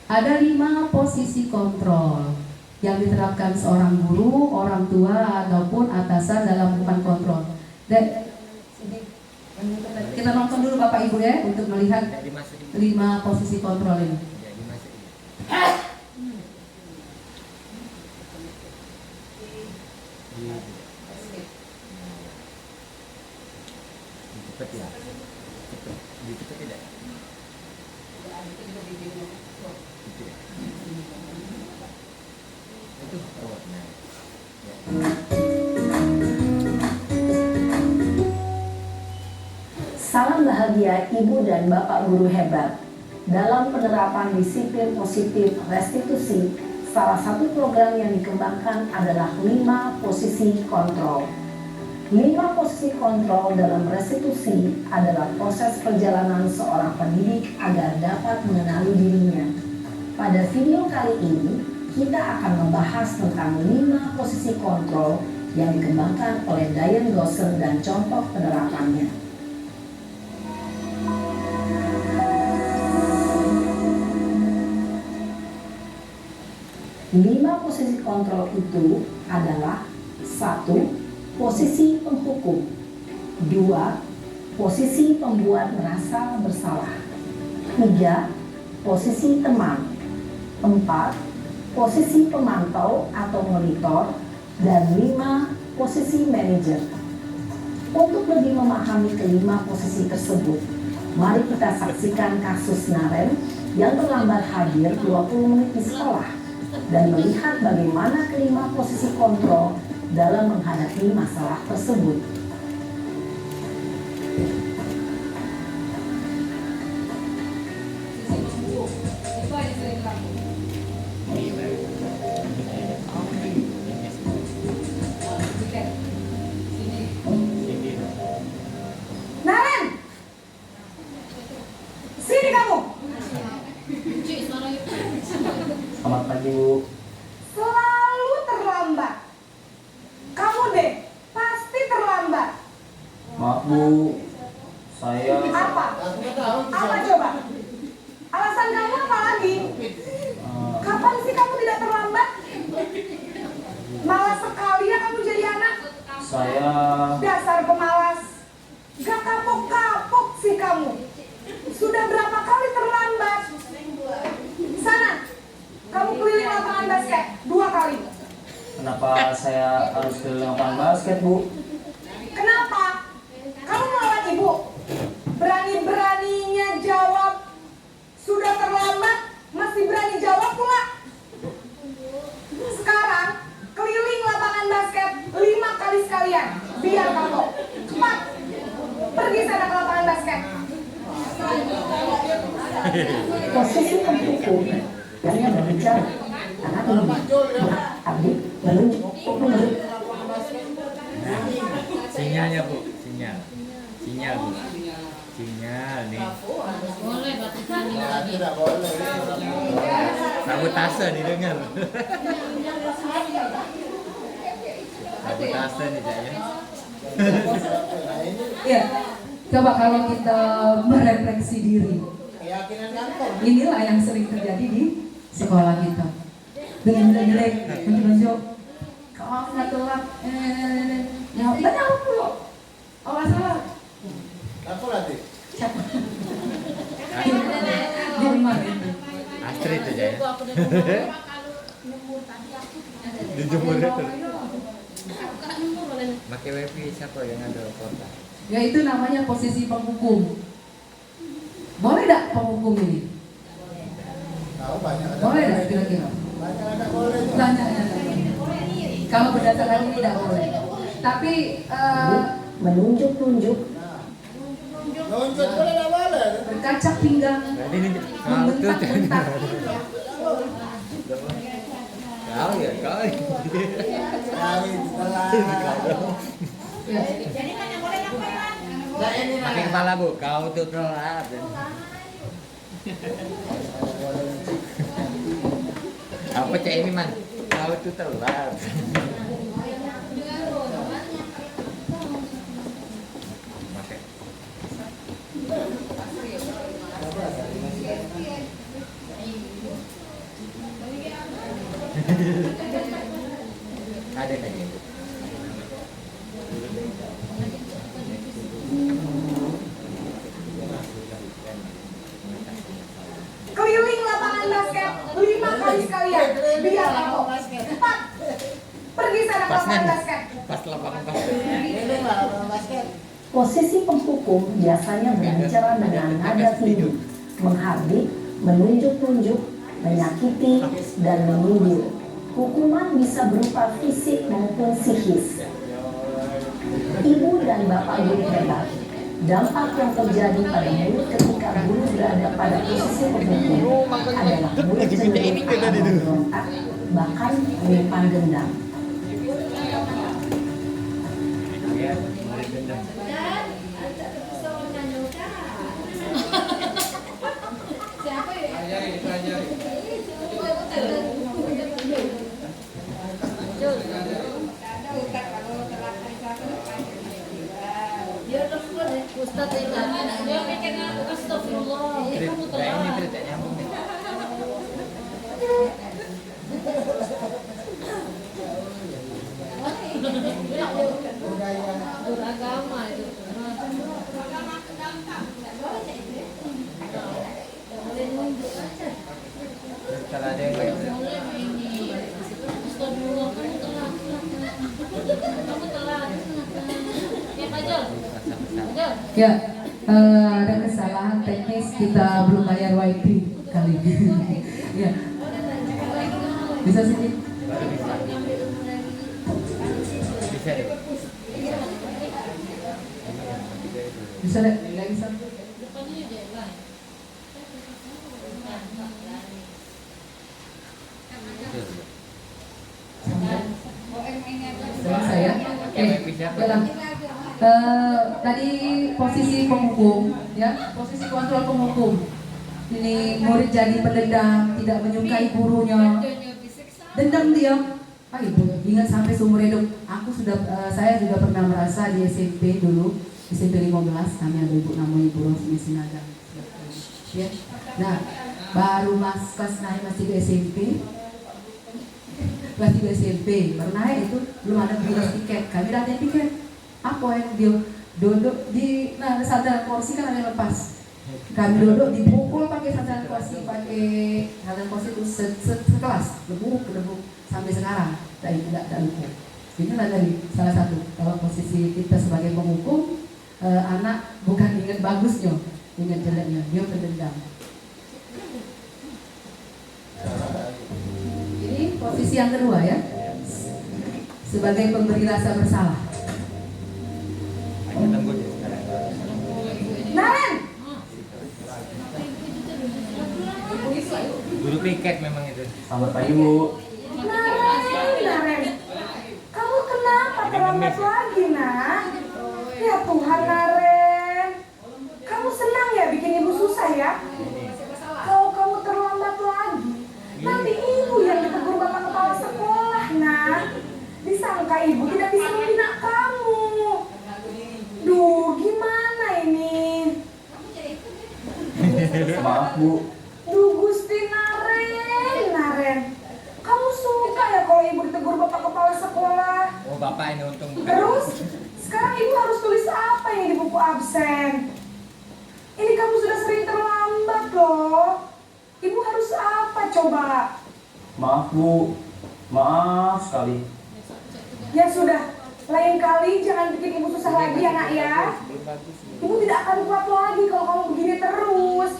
Ada 5 posisi kontrol yang diterapkan seorang guru, orang tua ataupun atasan dalam melakukan kontrol. Dan kita nonton dulu Bapak Ibu ya untuk melihat 5 posisi kontrol ini. Cepat ya, cepat tidak? Itu awalnya. Salam bahagia Ibu dan Bapak guru hebat. Dalam penerapan disiplin positif restitusi, salah satu program yang dikembangkan adalah 5 posisi kontrol. 5 posisi kontrol dalam restitusi adalah proses perjalanan seorang pendidik agar dapat mengenali dirinya. Pada video kali ini, kita akan membahas tentang 5 posisi kontrol yang dikembangkan oleh Diane Dawson dan contoh penerapannya. 5 posisi kontrol itu adalah 1. Posisi penghukum. 2. Posisi pembuat merasa bersalah. 3. Posisi teman. 4. Posisi pemantau atau monitor. Dan 5. Posisi manajer. Untuk lebih memahami kelima posisi tersebut, mari kita saksikan kasus Naren yang terlambat hadir 20 menit di sekolah dan melihat bagaimana kelima posisi kontrol dalam menghadapi masalah tersebut. Naren, sini kamu. Selamat pagi Bu. Selalu terlambat. Kamu deh, pasti terlambat. Maaf Bu, saya Apa? Apa coba? Alasan kamu apa lagi? Kapan sih kamu tidak terlambat? Malas sekali ya kamu jadi anak. saya Dasar pemalas. Gak kapok-kapok sih kamu. Sudah berapa kali terlambat? Sana, kamu keliling lapangan basket 2 kali. kenapa saya harus keliling lapangan basket Bu? Kenapa? Kamu melawan ibu? Berani-beraninya jawab sudah terlambat, masih berani jawab pula. Sekarang keliling lapangan basket 5 kali sekalian. Biar kamu cepat pergi sana ke lapangan basket. Posisi penghukum yang berbicara anak ini Abdi belum Sinyalnya Bu, sinyal Bu, sinyal nih. Sabotase nih dengar. Sabotase nih saya. Ya, coba kalau kita merefleksi diri, inilah yang sering terjadi di sekolah kita. Dengan jelek, menunjuk, kalau nggak telat, nyawa, kita nyawa dulu. Oh nggak salah. Aku latih. Siapa? Di rumah itu. Astrid aja ya. Dijemur itu. Pakai wifi siapa yang ada kota? Ya itu namanya posisi penghukum. Boleh tidak penghukum ini? Tahu banyak ada. Boleh tidak kira-kira? Banyak ada boleh. Banyak ada. Kalau berdasarkan ini tidak boleh. Tapi menunjuk-nunjuk, Nunjuk boleh tak boleh. berkacak pinggang, Berarti ini kau tuh membentak-bentak. kau ya kau. Kawin setelah. Ya. Nah ini nah. Pakai kepala bu, kau tuh telat. Apa cak ini man? Kau tuh telat. Pakai. Ada lagi. Keliling lapangan basket 5 kali sekalian. Biar kapok. 4. Pergi sana ke lapangan basket. Pas lapangan basket. Ini lah basket. posisi penghukum biasanya berbicara dengan nada tinggi, menghardik, menunjuk-nunjuk, menyakiti, dan menyindir. Hukuman bisa berupa fisik maupun psikis. Ibu dan bapak guru hebat. Dampak yang terjadi pada murid ketika guru berada pada posisi penghukum adalah murid cenderung akan memberontak, bahkan menyimpan dendam. Ya, mari dendam. Ustadz dia bikin astagfirullah. Ini tidak nyambung nih. Beragama itu. Kalau ada yang kayak Astagfirullah, kamu telat. Kamu telat. Ya Fajol. Fajol. Ya, ada kesalahan teknis, kita belum bayar wifi kali ini. Ya, bisa sedikit. bisa deh. Bisa deh, nggak bisa. Depannya dia lain. Selesai ya. Jalan. Tadi posisi penghukum, ya, posisi kontrol penghukum. Ini murid jadi pendendam, tidak menyukai gurunya. Dendam dia. Ah ibu, ingat sampai seumur hidup. Saya juga pernah merasa di SMP dulu, SMP 15, kami ada ibu namanya Ibu Rosmi Sinaga. Ya. Nah, baru kelas naik masih di SMP. Kelas 3 SMP, baru naik itu belum ada bilas tiket. Kami datang tiket. Apa yang dia duduk di sandaran kursi kan ada yang lepas. Kami duduk dipukul pakai sandaran kursi itu sekelas lebuk sampai sekarang tidak lupa. Ini dari salah satu kalau posisi kita sebagai penghukum, anak bukan ingat bagusnya, ingat jeleknya, dia pendendam. Ini posisi yang kedua ya, sebagai pemberi rasa bersalah. Naren, Guru piket memang itu. Selamat pagi Bu. Naren, kamu kenapa terlambat lagi, nak? Ya Tuhan, Naren, kamu senang ya bikin ibu susah ya? Kalau kamu terlambat lagi, nanti ibu yang ditegur bapak kepala sekolah, nak. Disangka ibu tidak bisa membina kamu. Duh, gimana ini? Maaf Bu. Duh, Gusti Naren, kamu suka ya kalau ibu ditegur bapak kepala sekolah? Oh bapak ini untung bukan. Terus, sekarang ibu harus tulis apa ini di buku absen? coba? Maaf Bu, maaf sekali. Ya sudah, lain kali jangan bikin ibu susah lagi ya nak ya. Ibu tidak akan kuat lagi kalau kamu begini terus.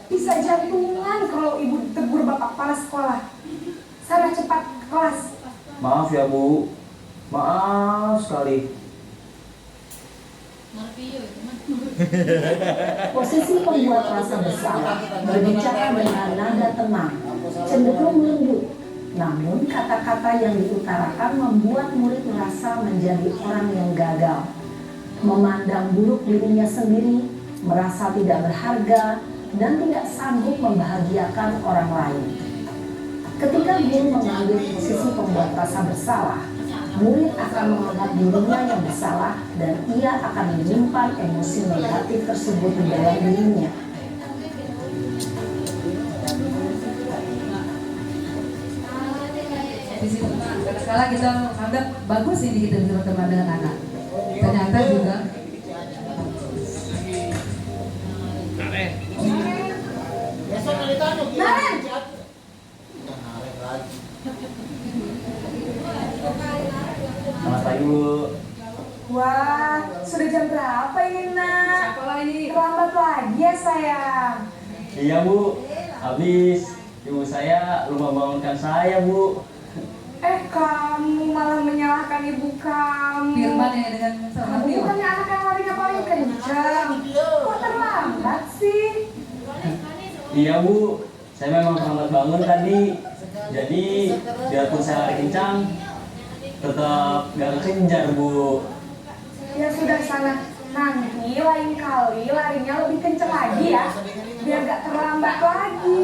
Bisa jantungan kalau ibu tegur bapak kepala sekolah. Sana cepat ke kelas. Maaf ya Bu, maaf sekali. Marpio itu mah. Posisi pembuat rasa bersalah berbicara dengan nada tenang, cenderung lembut. Namun kata-kata yang diutarakan membuat murid merasa menjadi orang yang gagal, memandang buruk dirinya sendiri, merasa tidak berharga, dan tidak sanggup membahagiakan orang lain. Ketika guru mengambil posisi pembuat rasa bersalah, murid akan menganggap dirinya yang bersalah dan ia akan menyimpan emosi negatif tersebut di dalam dirinya. Di situ kadang-kadang kita anggap bagus ini kita bisa berteman dengan anak. Ternyata juga Naren. Besok kali tanya. Naren! Selamat pagi Bu. Wah, sudah jam berapa ini nak? sekolah ini Terlambat lagi ya sayang. Iya Bu, habis ibu saya lupa bangunkan saya Bu. Kamu malah menyalahkan ibu kamu. Firman yang dengan sama Kamu Tio. bukannya anak yang larinya paling kencang. Kok terlambat sih? Iya Bu, saya memang terlambat bangun tadi. Jadi biarpun saya lari kencang, tetap gak kekejar Bu. Ya sudah sana. Nanti lain kali larinya lebih kencang lagi ya. Biar gak terlambat lagi.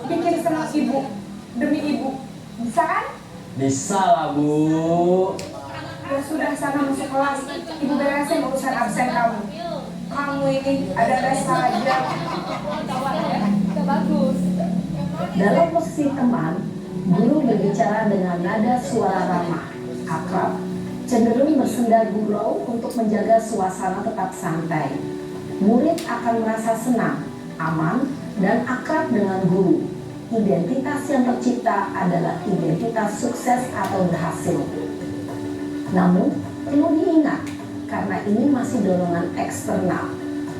Bikin senang ibu. Demi ibu. Bisa kan? Bisa lah Bu. Ya sudah sana masuk kelas. Ibu beresin urusan absen kamu. Kamu ini ada saja. Bagus. Dalam posisi teman, guru berbicara dengan nada suara ramah, akrab, cenderung bersenda gurau untuk menjaga suasana tetap santai. Murid akan merasa senang, aman, dan akrab dengan guru. Identitas yang tercipta adalah identitas sukses atau berhasil. Namun, perlu diingat, karena ini masih dorongan eksternal,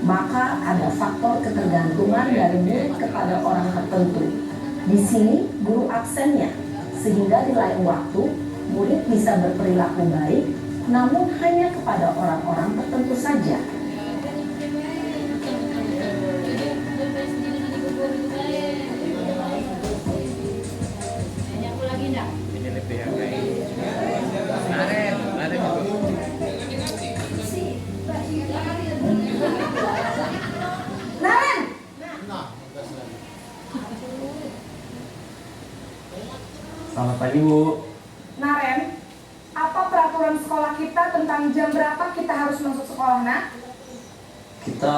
maka ada faktor ketergantungan dari murid kepada orang tertentu. Di sini, guru aksennya, sehingga di lain waktu, murid bisa berperilaku baik, namun hanya kepada orang-orang tertentu saja. Ini lebih baik. Naren, Naren itu. Naren! Selamat pagi Bu. Naren, apa peraturan sekolah kita tentang jam berapa kita harus masuk sekolah, nak? Kita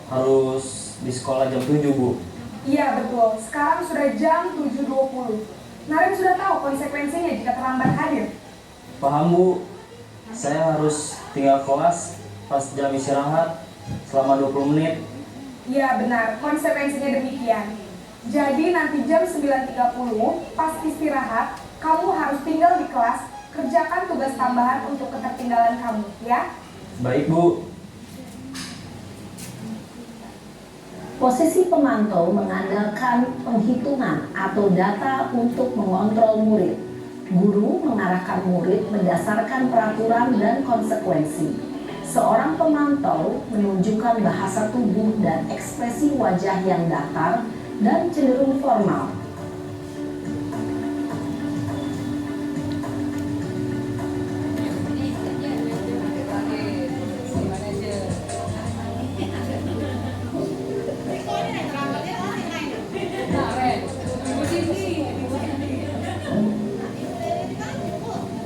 harus di sekolah jam 7 Bu. Iya betul, sekarang sudah jam 7.20. Naren sudah tahu konsekuensinya jika terlambat hadir. Paham Bu. Saya harus tinggal kelas pas jam istirahat selama 20 menit. Iya benar, konsekuensinya demikian. Jadi nanti jam 9.30 pas istirahat, kamu harus tinggal di kelas, kerjakan tugas tambahan untuk ketertinggalan kamu, ya? Baik Bu. Posisi pemantau mengandalkan penghitungan atau data untuk mengontrol murid. Guru mengarahkan murid berdasarkan peraturan dan konsekuensi. Seorang pemantau menunjukkan bahasa tubuh dan ekspresi wajah yang datar dan cenderung formal.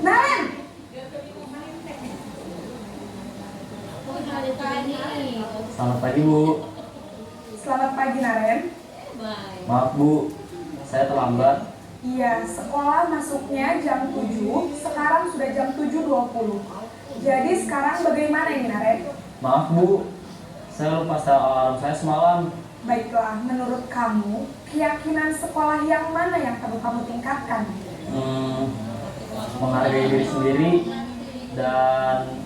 Naren! Selamat pagi Bu. Selamat pagi Naren. Maaf Bu, saya terlambat. Iya, sekolah masuknya jam 7, sekarang sudah jam 7.20. Jadi sekarang bagaimana ini Naren? Maaf Bu, saya lupa setel alarm saya semalam. Baiklah, menurut kamu, keyakinan sekolah yang mana yang perlu kamu tingkatkan? Menghargai diri sendiri dan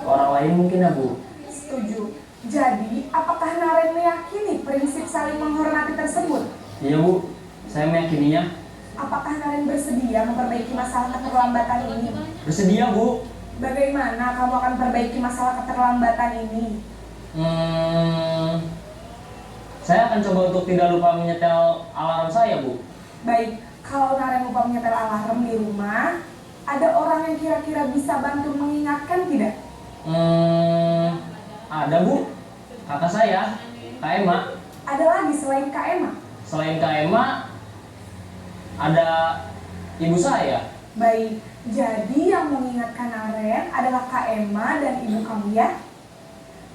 orang lain mungkin ya Bu. Setuju. Jadi, apakah Naren meyakini prinsip saling menghormati tersebut? Iya Bu, saya meyakininya. Apakah Naren bersedia memperbaiki masalah keterlambatan ini? Bersedia Bu. Bagaimana kamu akan perbaiki masalah keterlambatan ini? Saya akan coba untuk tidak lupa menyetel alarm saya Bu. Baik, kalau Naren lupa menyetel alarm di rumah, ada orang yang kira-kira bisa bantu mengingatkan tidak? Ada Bu, kakak saya, Kak Emma. Ada lagi selain Kak Emma? Selain Kak Emma, ada ibu saya. Baik, jadi yang mengingatkan Naren adalah Kak Emma dan ibu kamu ya?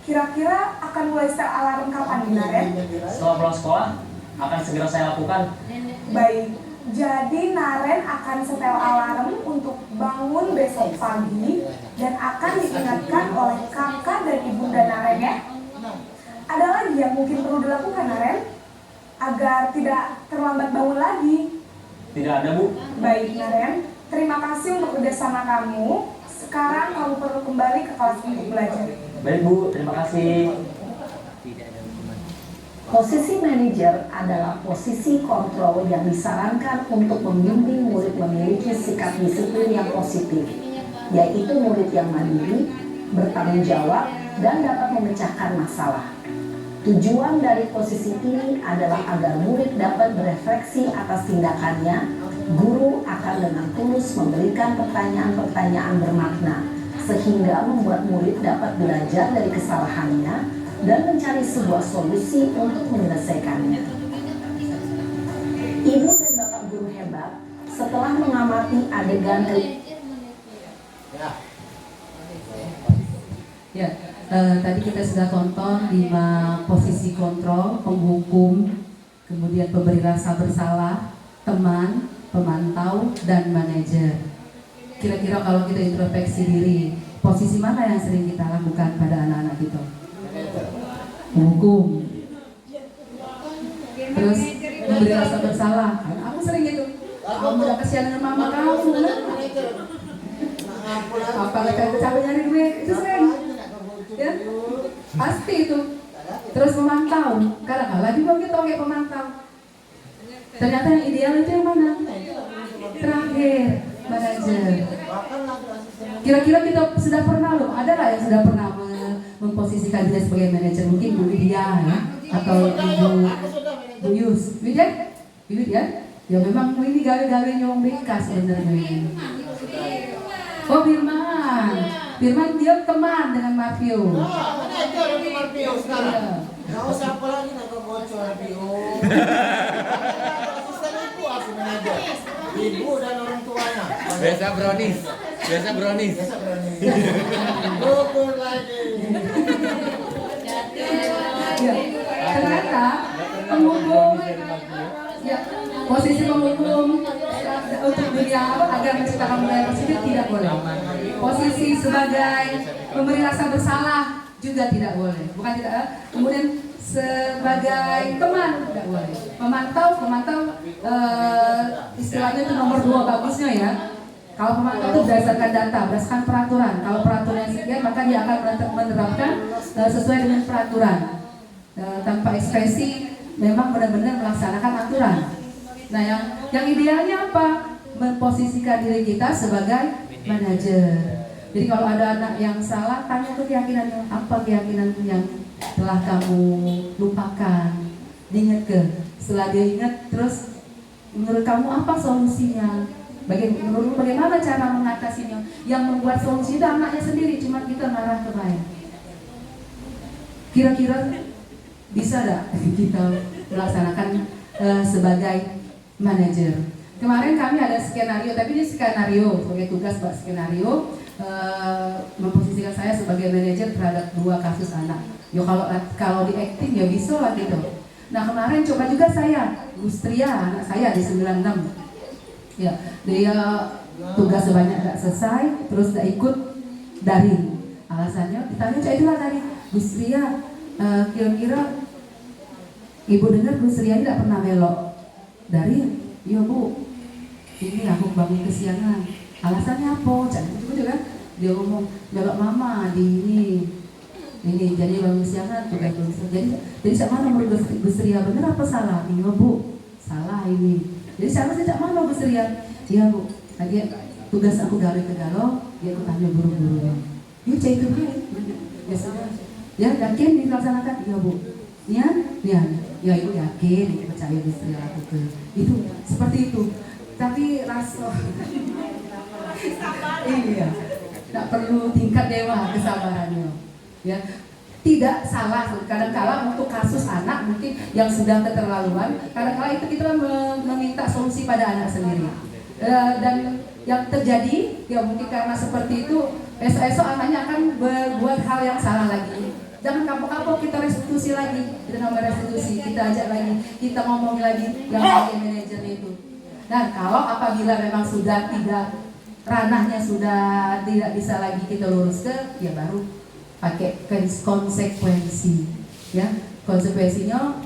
Kira-kira akan mulai setel alarm kapan nih Naren? Setelah pulang sekolah, akan segera saya lakukan. Baik, jadi Naren akan setel alarm untuk bangun besok pagi dan akan diingatkan oleh kakak dan ibunda Naren ya? Ada lagi yang mungkin perlu dilakukan Naren? Agar tidak terlambat bangun lagi. Tidak ada Bu. Baik Naren, terima kasih untuk kerjasama kamu. Sekarang kamu perlu kembali ke kelas untuk belajar. Baik Bu, terima kasih. Posisi manajer adalah posisi kontrol yang disarankan untuk membimbing murid memiliki sikap disiplin yang positif, yaitu murid yang mandiri, bertanggung jawab, dan dapat memecahkan masalah. Tujuan dari posisi ini adalah agar murid dapat berefleksi atas tindakannya. Guru akan dengan tulus memberikan pertanyaan-pertanyaan bermakna, sehingga membuat murid dapat belajar dari kesalahannya dan mencari sebuah solusi untuk menyelesaikannya. Ibu dan bapak guru hebat setelah mengamati adegan tadi kita sudah tonton 5 posisi kontrol, penghukum, kemudian pemberi rasa bersalah, teman, pemantau, dan manajer. Kira-kira kalau kita introspeksi diri, posisi mana yang sering kita lakukan pada anak-anak kita? Menghukum. Terus memberi rasa bersalah. Aku sering gitu. Kamu udah kasihan dengan mama kamu. Apalagi capek nyari duit, itu sering. Ya, pasti itu. Terus memantau. Kadang-kadang juga kita kayak pemantau. Ternyata yang ideal itu yang mana? Terakhir, manajer. Kira-kira kita sudah pernah loh, ada lah yang sudah pernah memposisikan diri sebagai manajer, mungkin Bu Widya ya, atau Bu Yus. Widya? Widya? Ya memang ini gawe-gawe nyolong BK sebenarnya. Oh Firman. Firman dia teman dengan Marvio. Manajer di Marvio sekarang. Nggak usah apa lagi nak bocor Marvio. Asisten ibu aku manajer. Ibu dan orang tuanya. Biasa brownies. Biasa brownies. Rukun lagi. Ya, ternyata penghukum, ya, posisi penghukum untuk dunia agar menciptakan budaya positif tidak boleh. Posisi sebagai pemberi rasa bersalah juga tidak boleh. Bukan tidak. Kemudian sebagai teman tidak boleh. Memantau istilahnya itu nomor 2 bagusnya ya. Kalau pemantau itu berdasarkan data, berdasarkan peraturan. Kalau peraturan sekian maka dia akan menerapkan sesuai dengan peraturan. Tanpa ekspresi, memang benar-benar melaksanakan aturan. Nah, yang idealnya apa? Memposisikan diri kita sebagai manajer. Jadi kalau ada anak yang salah, tanya ke keyakinannya, apa keyakinan yang telah kamu lupakan? Diingat ke? Setelah dia ingat, terus menurut kamu apa solusinya? Menurut bagaimana cara mengatasinya? Yang membuat solusi itu anaknya sendiri, cuma kita marah ke lain. Kira-kira bisa gak kita melaksanakan sebagai manajer? Kemarin kami ada skenario, tapi ini skenario sebagai tugas buat skenario memposisikan saya sebagai manajer terhadap 2 kasus anak. Yo kalau di acting ya bisa lah gitu. Nah kemarin coba juga saya, Gustria anak saya di 96. Ya, dia tugas sebanyak gak selesai, terus gak ikut daring. Alasannya ditanya, itulah dari Gustria, kira-kira Ibu dengar Bu Sri tidak pernah belok dari, iya Bu, ini aku bangun kesiangan. Alasannya apa? Jangan juga kan? Dia ngomong belok mama di ini jadi bangun kesiangan juga jadi sama nomor Bu Sri bener apa salah? Iya Bu, salah ini. Jadi saya cak mana Bu Sri? Iya Bu, tadi tugas aku gawe ke Galo, dia aku tanya buru-buru. Yuk cek itu baik. Ya sudah. Ya yakin dilaksanakan? Iya Bu. Nian? Ya ibu yakin, ibu percaya Bu Sri lakukan. Itu seperti itu. Tapi rasa iya, tidak perlu tingkat dewa kesabarannya. Ya, tidak salah. Kadang-kala untuk kasus anak mungkin yang sudah keterlaluan, kadang-kala itu kita meminta solusi pada anak sendiri. Dan yang terjadi, ya mungkin karena seperti itu, esok-esok anaknya akan berbuat hal yang salah lagi. Jangan kapok-kapok, kita restitusi lagi, kita nambah restitusi, kita ajak lagi, kita ngomong lagi yang bagian manajer itu. Dan kalau apabila memang sudah tidak, ranahnya sudah tidak bisa lagi kita luruskan, ya baru pakai konsekuensi. Ya, konsekuensinya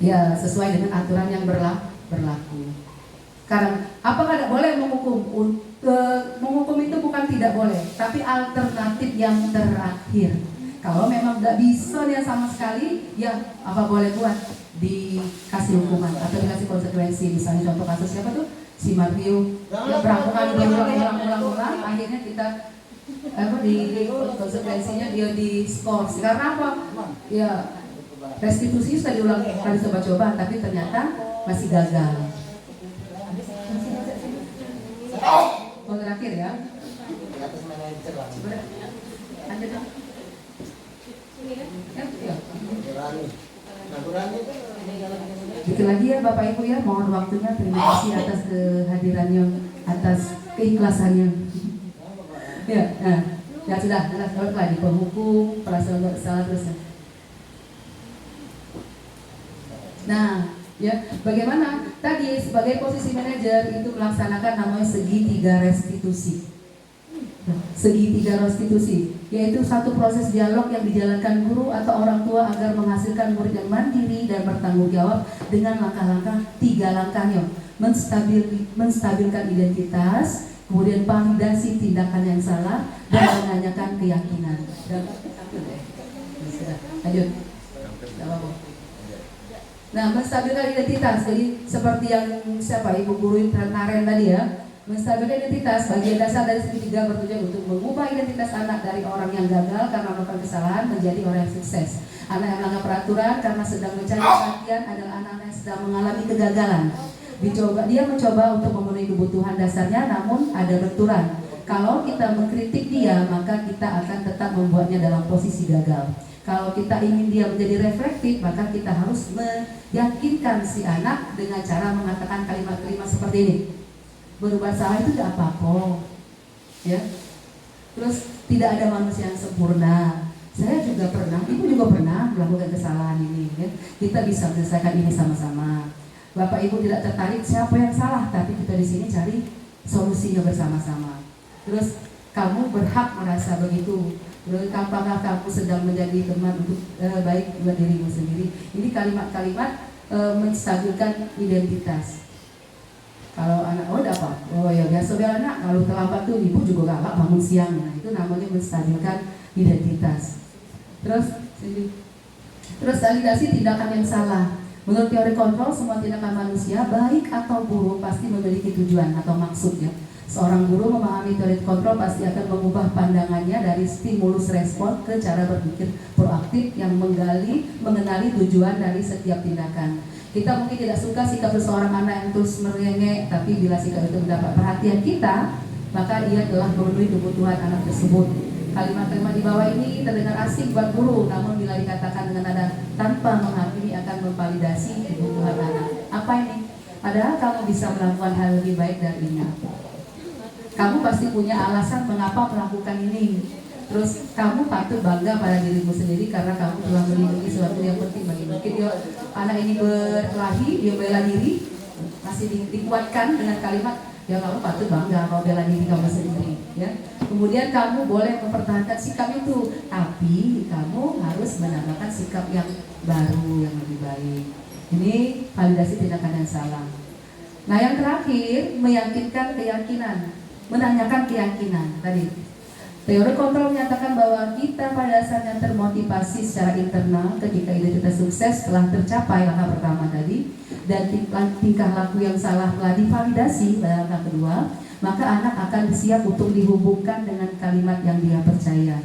ya sesuai dengan aturan yang berlaku. Sekarang, apakah tidak boleh menghukum? Menghukum itu bukan tidak boleh, tapi alternatif yang terakhir. Kalau memang tidak bisa dia sama sekali, ya apa boleh buat? Dikasih hukuman atau dikasih konsekuensi. Misalnya contoh kasus siapa tuh? Si Mario yang berulang berulang, akhirnya kita di konsekuensinya dia diskor. Karena apa? Ya restitusi sudah diulang kali coba-coba, tapi ternyata masih gagal. Oh terakhir ya. Di atas manajer lah. Ada dong. Ya. Gitu lagi ya Bapak Ibu ya, mohon waktunya, terima kasih atas kehadirannya, atas keikhlasannya. Ya, ya sudah di penghukum, perasaan bersalah terus. Nah, ya bagaimana tadi sebagai posisi manajer itu melaksanakan namanya segitiga restitusi. Segitiga restitusi, yaitu satu proses dialog yang dijalankan guru atau orang tua agar menghasilkan murid yang mandiri dan bertanggung jawab dengan langkah-langkah 3 langkahnya: menstabilkan identitas, kemudian validasi tindakan yang salah, dan menanyakan keyakinan. Dan lanjut. Nah, menstabilkan identitas, jadi seperti yang siapa Ibu Guru Naren tadi ya. Menstabilkan identitas, bagian dasar dari segitiga bertujuan untuk mengubah identitas anak dari orang yang gagal karena melakukan kesalahan menjadi orang yang sukses. Anak yang melanggar peraturan karena sedang mencari perhatian adalah anak-anak yang sedang mengalami kegagalan. Dia mencoba untuk memenuhi kebutuhan dasarnya, namun ada benturan. Kalau kita mengkritik dia, maka kita akan tetap membuatnya dalam posisi gagal. Kalau kita ingin dia menjadi reflektif, maka kita harus meyakinkan si anak dengan cara mengatakan kalimat-kalimat seperti ini. Berbuat salah itu tidak apa-apa, ya. Terus tidak ada manusia yang sempurna. Saya juga pernah, ibu juga pernah melakukan kesalahan ini, ya. Kita bisa menyelesaikan ini sama-sama. Bapak Ibu tidak tertarik siapa yang salah, tapi kita di sini cari solusinya bersama-sama. Terus kamu berhak merasa begitu. Terus apakah kamu sedang menjadi teman untuk baik buat dirimu sendiri? Ini kalimat-kalimat menstabilkan identitas. Kalau anak, oh udah apa? Oh ya biasa anak, kalau terlambat tuh ibu juga galak bangun siang. Nah, itu namanya menstabilkan identitas. Terus validasi tindakan yang salah. Menurut teori kontrol, semua tindakan manusia baik atau buruk pasti memiliki tujuan atau maksud ya. Seorang guru memahami teori kontrol pasti akan mengubah pandangannya dari stimulus respon ke cara berpikir proaktif yang mengenali tujuan dari setiap tindakan. Kita mungkin tidak suka sikap seseorang anak yang terus merengek, tapi bila sikap itu mendapat perhatian kita, maka ia telah memenuhi kebutuhan anak tersebut. Kalimat-kalimat di bawah ini terdengar asing buat guru, namun bila dikatakan dengan nada tanpa menghakimi akan memvalidasi kebutuhan anak. Apa ini? Padahal kamu bisa melakukan hal lebih baik dari ini. Kamu pasti punya alasan mengapa melakukan ini. Terus kamu patut bangga pada dirimu sendiri karena kamu telah melindungi sesuatu yang penting bagi mungkin anak ini berkelahi, dia bela diri, masih dikuatkan dengan kalimat Ya kamu patut bangga kalau bela diri kamu sendiri, ya. Kemudian kamu boleh mempertahankan sikap itu, tapi kamu harus menambahkan sikap yang baru yang lebih baik. Ini validasi tindakan yang salah. Nah yang terakhir, meyakinkan keyakinan, menanyakan keyakinan tadi. Teori kontrol menyatakan bahwa kita pada dasarnya termotivasi secara internal ketika identitas sukses telah tercapai langkah pertama tadi, dan tingkah laku yang salah telah divalidasi pada langkah kedua, maka anak akan siap untuk dihubungkan dengan kalimat yang dia percaya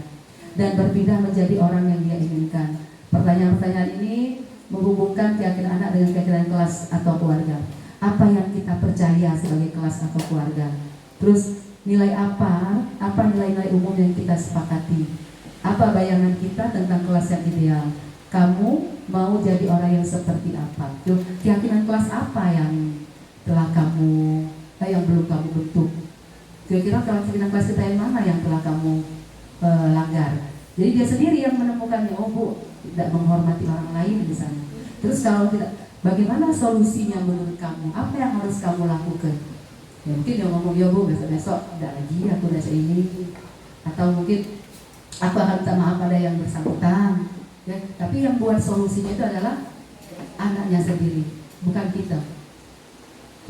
dan berpindah menjadi orang yang dia inginkan. Pertanyaan-pertanyaan ini menghubungkan keyakinan anak dengan keyakinan kelas atau keluarga. Apa yang kita percaya sebagai kelas atau keluarga? Terus nilai apa nilai-nilai umum yang kita sepakati? Apa bayangan kita tentang kelas yang ideal? Kamu mau jadi orang yang seperti apa? Keyakinan kelas apa yang telah kamu, yang belum kamu bentuk? Kira-kira keyakinan kelas kita yang mana yang telah kamu langgar? Jadi dia sendiri yang menemukannya. Oh bu, tidak menghormati orang lain di sana. Terus kalau tidak, bagaimana solusinya menurut kamu? Apa yang harus kamu lakukan? Ya, mungkin dia ngomong, ya bu besok tidak lagi aku udah ini, atau mungkin aku akan minta maaf pada yang bersangkutan, ya. Tapi yang buat solusinya itu adalah anaknya sendiri, bukan kita.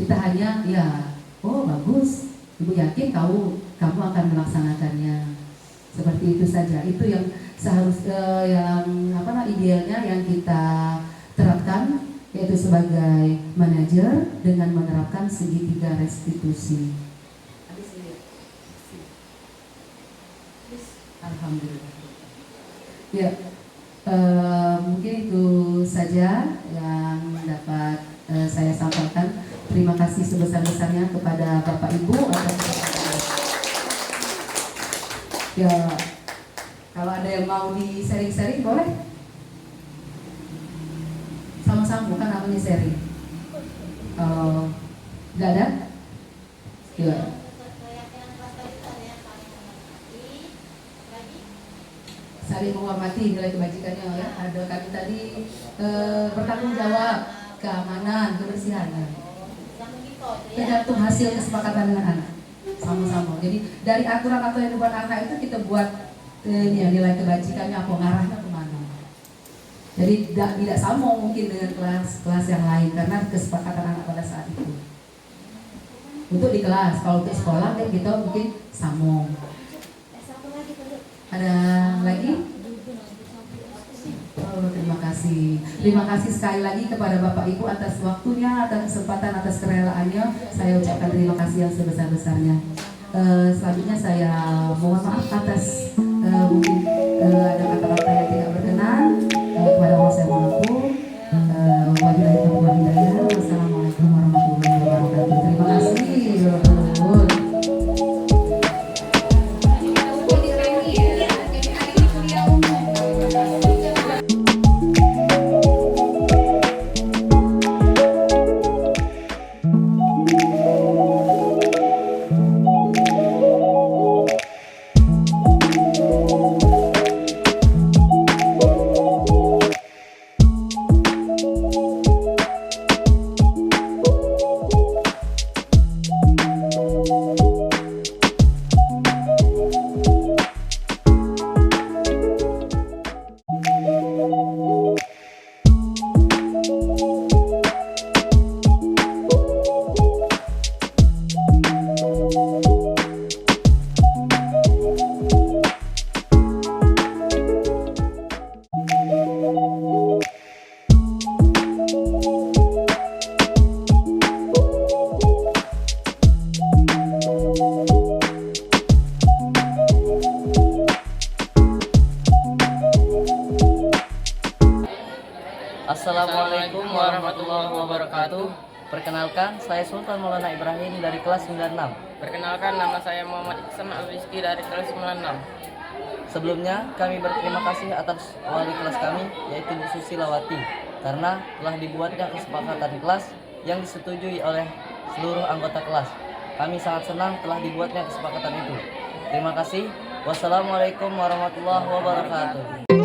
Kita hanya ya, oh bagus, ibu yakin kamu akan melaksanakannya, seperti itu saja. Itu yang seharusnya idealnya yang kita terapkan, yaitu sebagai manajer dengan menerapkan segitiga restitusi. Alhamdulillah. Ya, mungkin itu saja yang dapat saya sampaikan. Terima kasih sebesar-besarnya kepada Bapak Ibu atas ya. Kalau ada yang mau di sharing-sharing boleh. Sama-sama bukan namanya sharing. Tidak ada? Ya. Saling menghormati nilai kebajikannya ya. Ada kami tadi bertanggung jawab, keamanan, kebersihan. Tergantung hasil kesepakatan dengan anak. Sama-sama. Jadi dari aturan-aturan yang dibuat anak itu kita buat nilai kebajikannya apa, ngarahnya kemana. Jadi tidak sama mungkin dengan kelas yang lain karena kesepakatan anak pada saat itu. Untuk di kelas, kalau untuk sekolah kan kita mungkin sama. Ada lagi? Oh, terima kasih. Terima kasih sekali lagi kepada Bapak Ibu atas waktunya, atas kesempatan, atas kerelaannya. Saya ucapkan terima kasih yang sebesar-besarnya. Selanjutnya saya mohon maaf atas mungkin ada kata-kata yang tidak berkenan. Kepada Allah saya mohon maaf. Wabillahi taufiq wal hidayah. Wassalamualaikum warahmatullahi wabarakatuh. Terima kasih. Assalamualaikum warahmatullahi wabarakatuh. Perkenalkan, saya Sultan Maulana Ibrahim dari kelas 96. Perkenalkan, nama saya Muhammad Iksan Al-Rizki dari kelas 96. Sebelumnya, kami berterima kasih atas wali kelas kami, yaitu Bu Susilawati, karena telah dibuatnya kesepakatan kelas yang disetujui oleh seluruh anggota kelas. Kami sangat senang telah dibuatnya kesepakatan itu. Terima kasih. Wassalamualaikum warahmatullahi wabarakatuh.